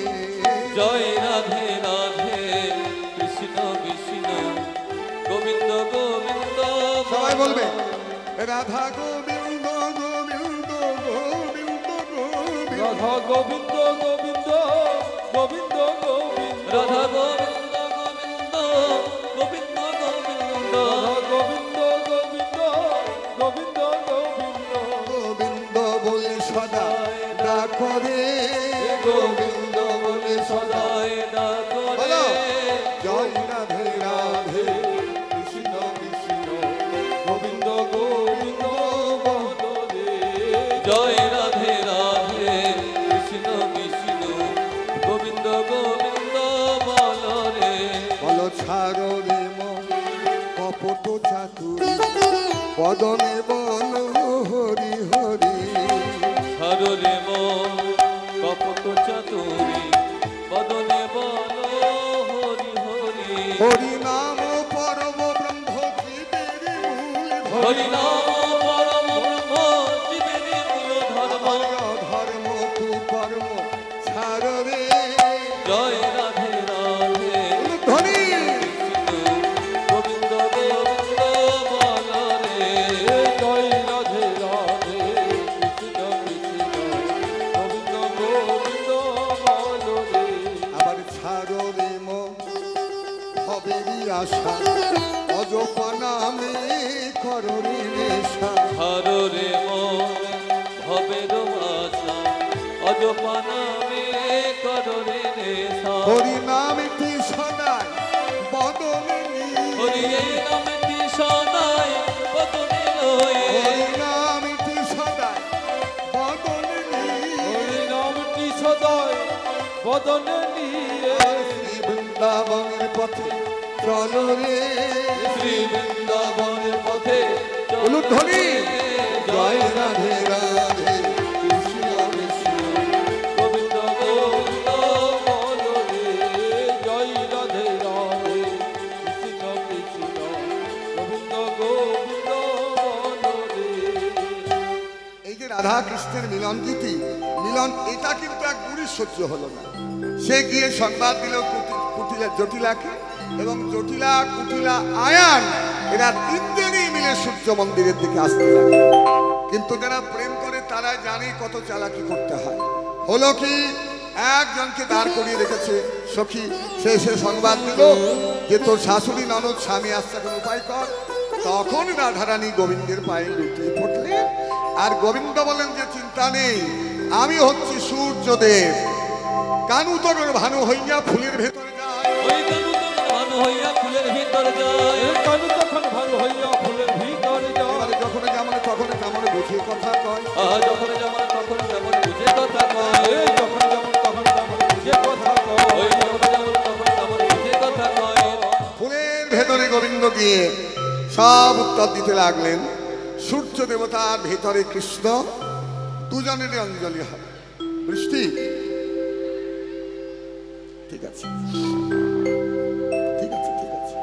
জয় রাধে রাধে কৃষ্ণ বিষ্ণু গোবিন্দ গোবিন্দ। সবাই বলবে রাধা গোবিন্দ গোবিন্দ গোবিন্দ গোবিন্দ। রাধা গোবিন্দ গোবিন্দ গোবিন্দ গোবিন্দ। রাধা গোবিন্দ গোবিন্দ গোবিন্দ গোবিন্দ। রাধা গোবিন্দ গোবিন্দ গোবিন্দ গোবিন্দ। গোবিন্দ বলে সদা ডাকো রে, গোবিন্দ বলে সদা। সদায় ডাকো বলো রে। জয় রাধে রাধে কৃষ্ণ বিষ্ণু গোবিন্দ গোবিন্দ বলরে। জয় রাধে রাধে কৃষ্ণ বিষ্ণু গোবিন্দ গোবিন্দ বল রে। বলো ছাড়ো রে মন কপট চাতুরি, বদনে বল হরি হরি। ছাড়ো রে মন কপট চাতুরি, বদনে বল হরি হরি। হরি নাম পরম ব্রহ্ম জীবের মূল হরি নাম পরম ব্রহ্ম জীবের মূল ধর্ম। ধর্ম তু কর্ম ছাড়ো রে। জয় রাধে রাধে ধরি গোবিন্দ গোবিন্দ বল রে। জয় রাধে রাধে কৃষ্ণ কৃষ্ণ গোবিন্দ গোবিন্দ বলরে। আবার ছাড়ো রে মন হবেরি আশা, অজপা নামে করো রে নেশা। ছাড়ো রে মন ভবের আশা, অজপা নামে করো রে নেশা। হরি নামটি সদাই বদনে নিয়ে। হরি এই নামটি সদায় বদনে লয়ে। হরি নামটি সদাই বদনে নিয়ে। হরি নামটি সদায় বদনে নিয়ে। শ্রী বৃন্দাবনের পথে চলো রে। শ্রী বৃন্দাবনের পথে বলুন ধ্বনি। জয় জয় রাধে রাধে কৃষ্ণ কৃষ্ণ গোবিন্দ গোবিন্দ বলরে। জয় রাধে রাধে কৃষ্ণ কৃষ্ণ গোবিন্দ গোবিন্দ বলরে। এই যে রাধা কৃষ্ণের মিলন গীতি, মিলন এটা কিন্তু এক বুড়ির সহ্য হলো না। সে গিয়ে সংবাদ দিল কুটিলা জটিলাকে, এবং জটিলা কুটিলা আয়ান এরা তিনজনই মিলে সূর্য মন্দিরের দিকে আসতে লাগে। কিন্তু যারা প্রেম করে তারা জানে কত চালাকি করতে হয়। হলো কি একজনকে দাঁড় করিয়ে রেখেছে। সখী সে সংবাদ দিল যে তোর শাশুড়ি ননদ স্বামী আসছে, এখন উপায় কর। তখন রাধারানী গোবিন্দের পায়ে লুটিয়ে পড়লেন, আর গোবিন্দ বলেন যে চিন্তা নেই, আমি হচ্ছি সূর্যদেব। কানু তখন ভানু হইয়া ফুলের ভেতরে যায়। ওই কানু তখন ভানু হইয়া ফুলের ভিতর যায়। কানু তখন ভালো হইয়া ফুলের ভিতরে যায়। এবারে যখন যেমন তখন তেমন বুঝে কথা কয়। যখন যেমন তখন তেমন বুঝে কথা কয়। যখন যেমন তখন তেমন বুঝে কথা কয়। ওই যখন যেমন তখন তেমন বুঝে কথা কয়। ফুলের ভেতরে গোবিন্দ গিয়ে সব উত্তর দিতে লাগলেন। সূর্য দেবতার ভেতরে কৃষ্ণ, দুজনেরই অঞ্জলি হবে। বৃষ্টি ঠিক আছে, ঠিক আছে, ঠিক আছে।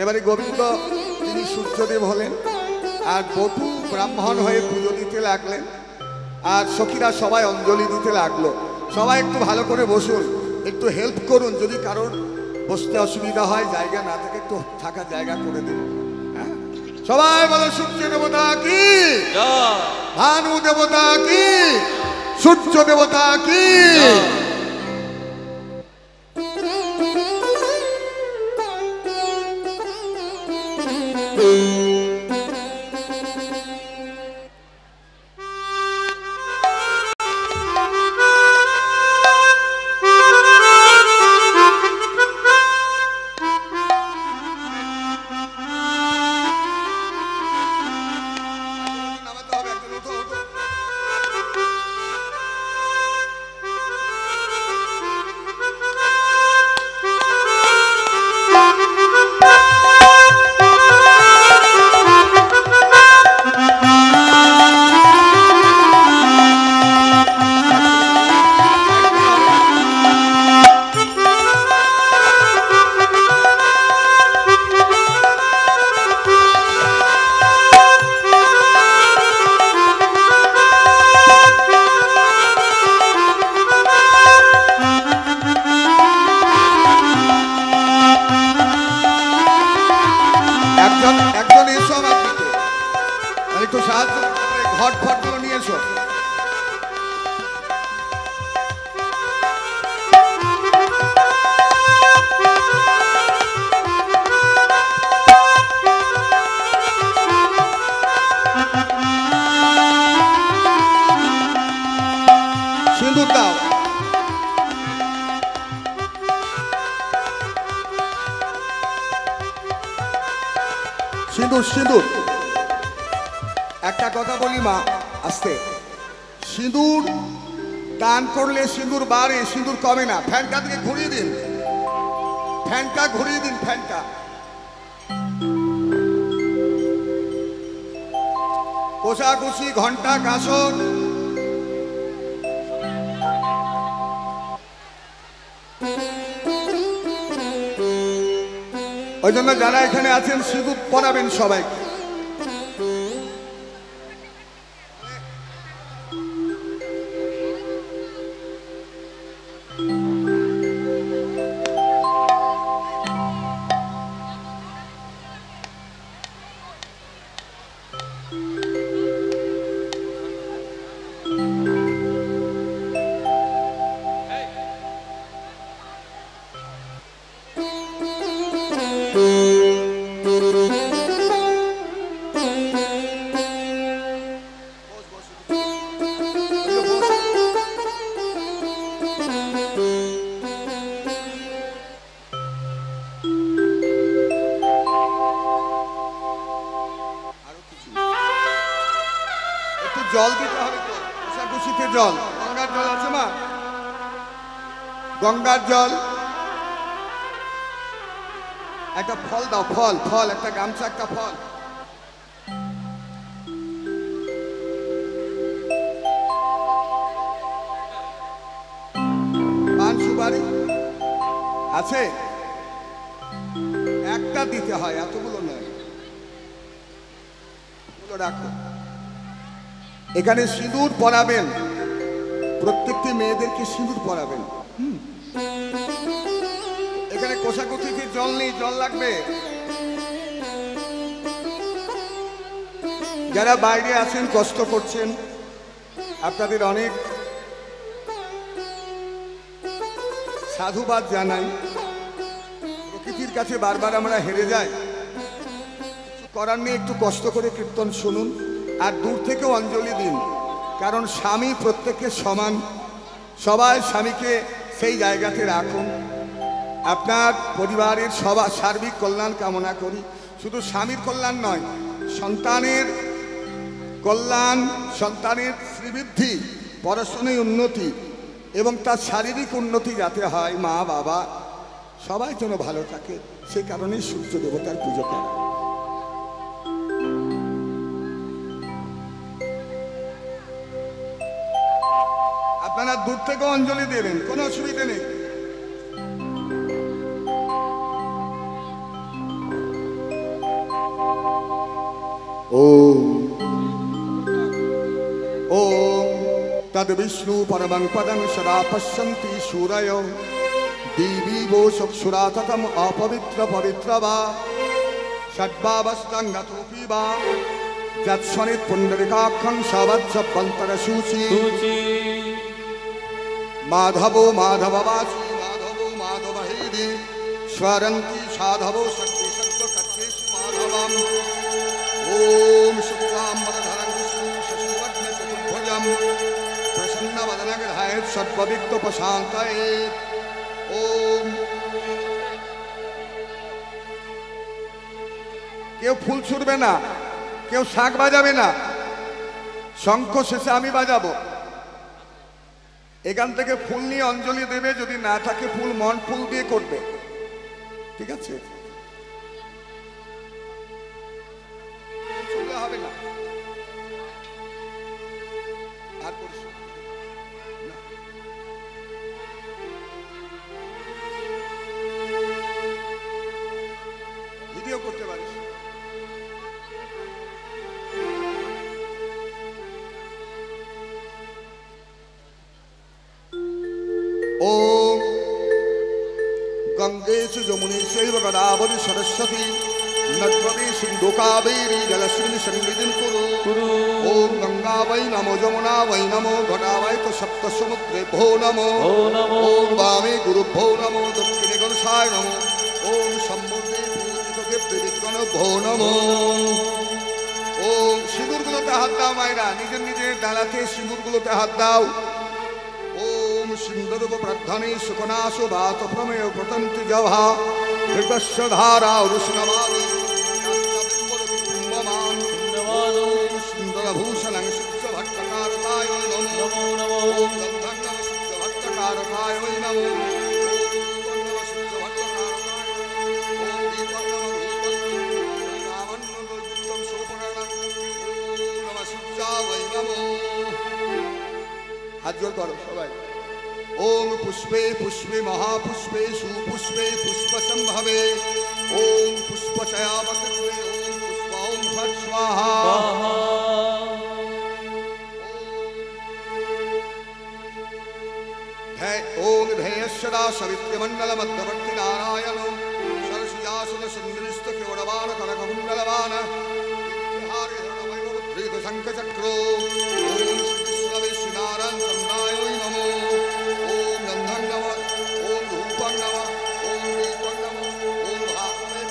এবারে গোবিন্দ তিনি সূর্যদেব হলেন, আর বটু ব্রাহ্মণ হয়ে পুজো দিতে লাগলেন, আর সখীরা সবাই অঞ্জলি দিতে লাগলো। সবাই একটু ভালো করে বসুন, একটু হেল্প করুন, যদি কারোর বসতে অসুবিধা হয়, জায়গা না থাকে একটু থাকার জায়গা করে দিন। হ্যাঁ? সবাই বলো সূর্য দেবতা কি, ভানু দেবতা কি, সূর্য দেবতা কি। নামাতে হবে, একজন উঠো, উঠো। একজন এসো আমার দিকে, একটু সাহায্য করে ঘট ফটগুলো নিয়ে এসো। সিঁদুর দাও। সিঁদুর, সিঁদুর। একটা কথা বলি মা, আস্তে। সিঁদুর দান করলে সিঁদুর বাড়ে, সিঁদুর কমে না। ফ্যানটা দিকে ঘুরিয়ে দিন, ফ্যানটা ঘুরিয়ে দিন, ফ্যানটা। কোষাকুষি, ঘন্টা, কাসর, ওই জন্য যারা এখানে আছেন সিঁদুর পরাবেন সবাই। জল দিতে হবে তো, কোষাকুষিতে জল। গঙ্গার জল আছে মা? গঙ্গার জল। একটা ফল দাও, ফল, ফল, একটা গামছা, একটা ফল। পান সুপারি আছে? একটা দিতে হয়, এতগুলো নয়। এগুলো রাখো। এখানে সিঁদুর পরাবেন, প্রত্যেকটি মেয়েদেরকে সিঁদুর পরাবেন। এখানে কোষাকুষিতে জল নেই, জল লাগবে। যারা বাইরে আছেন, কষ্ট করছেন, আপনাদের অনেক সাধুবাদ জানাই। প্রকৃতির কাছে বারবার আমরা হেরে যাই, কিছু করার নেই, একটু কষ্ট করে কীর্তন শুনুন আর দূর থেকে অঞ্জলি দিন। কারণ স্বামী প্রত্যেকের সমান, সবাই স্বামীকে সেই জায়গাতে রাখুন। আপনার পরিবারের সবার সার্বিক কল্যাণ কামনা করি। শুধু স্বামীর কল্যাণ নয়, সন্তানের কল্যাণ, সন্তানের শ্রীবৃদ্ধি, পড়াশোনায় উন্নতি এবং তার শারীরিক উন্নতি যাতে হয়, মা বাবা সবাই যেন ভালো থাকে, সেই কারণেই সূর্য দেবতার পুজো করা। আপনারা দূর থেকে অঞ্জলি দেবেন, কোনো অসুবিধা নেই। ওম ওম তদ বিষ্ণু পরমং পদং সদা পশ্যন্তি সূরয় দেবী वो चक्षुरा ततम अपवित्र पवित्र वा षड्भावस्तंगतोऽपि वा यत्स्वनित पुण्डरीकाक्षं सवत्सभ्यन्तरशुचि माधवो माधववासी माधवो माधवहेदि स्वरन्ति साधवो शक्ति सत्त्वकर्तेषु माधवम् ओम शुक्लाम्बरधरं विष्णुं शशिवर्णं चतुर्भुजं प्रसन्नवदनं ध्यायेत् सर्वविघ्नोपशान्तये। ओम কেউ ফুল ছুড়বে না, কেউ শাঁখ বাজাবে না, শঙ্খ শেষে আমি বাজাবো। এখান থেকে ফুল নিয়ে অঞ্জলি দেবে, যদি না থাকে ফুল মন ফুল দিয়ে করবে, ঠিক আছে? ছুড়লে হবে না। আর করিস না। ভিডিও করতে পারিস। ओम गंगेषु यमुनेषैव गोदावरी सरस्वती नर्मदे सिन्धु कावेरी जलस्मिन् सन्निधिं कुरु। ओम गंगा वै नमो यमुना वै नमो गोदावरी तो सप्त समुद्रे भो नमो। ओम वामे गुरुभ्यो नमो दक्षिणे गणेशाय नमो। ओम सम्मुखे पूजित देवदेवीगण भो नमो। ओम सिंदूरগুলোতে হাত দাও মায়েরা, নিজের নিজের ডালাতে সিঁদুরগুলোতে হাত দাও। ओम सिंदूर प्रधाने सुखनाशो बात प्रमेय प्रतंति जवा हृदस्य धारा रुष्णवादी ओम सुंदर भूषण शुद्ध भट्टकारकाय नमो। ओम गंधर्व शुद्ध भट्टकारकाय नमो। हाथ जोड़ करो सबाई। ओम पुष्पे पुष्पे महापुष्पे सुपुष्पे पुष्प संभवे ओम पुष्पचयावकृते ओम पुष्प ओम फट स्वाहा। ओम ध्येयश्चरा सवित्रमंडल मध्यवर्ति नारायण सरस्यासन सुंदरिस्त केवड़वान कनककुंडलवान हारे हरणमयो शंख चक्रो ओम श्री नारायण चंद्राय नमो। ओम गंधं नमः ओम धूपं नमः ओम दीपं नमः ओम भागवते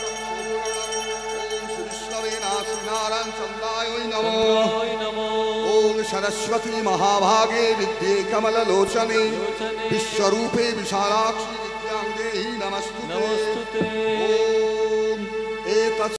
ओम श्री नारायण चंद्राय नमो। ओम सरस्वती महाभागे विद्ये कमललोचने विश्वरूपे विशालाक्षी विद्यांगे नमस्तुते।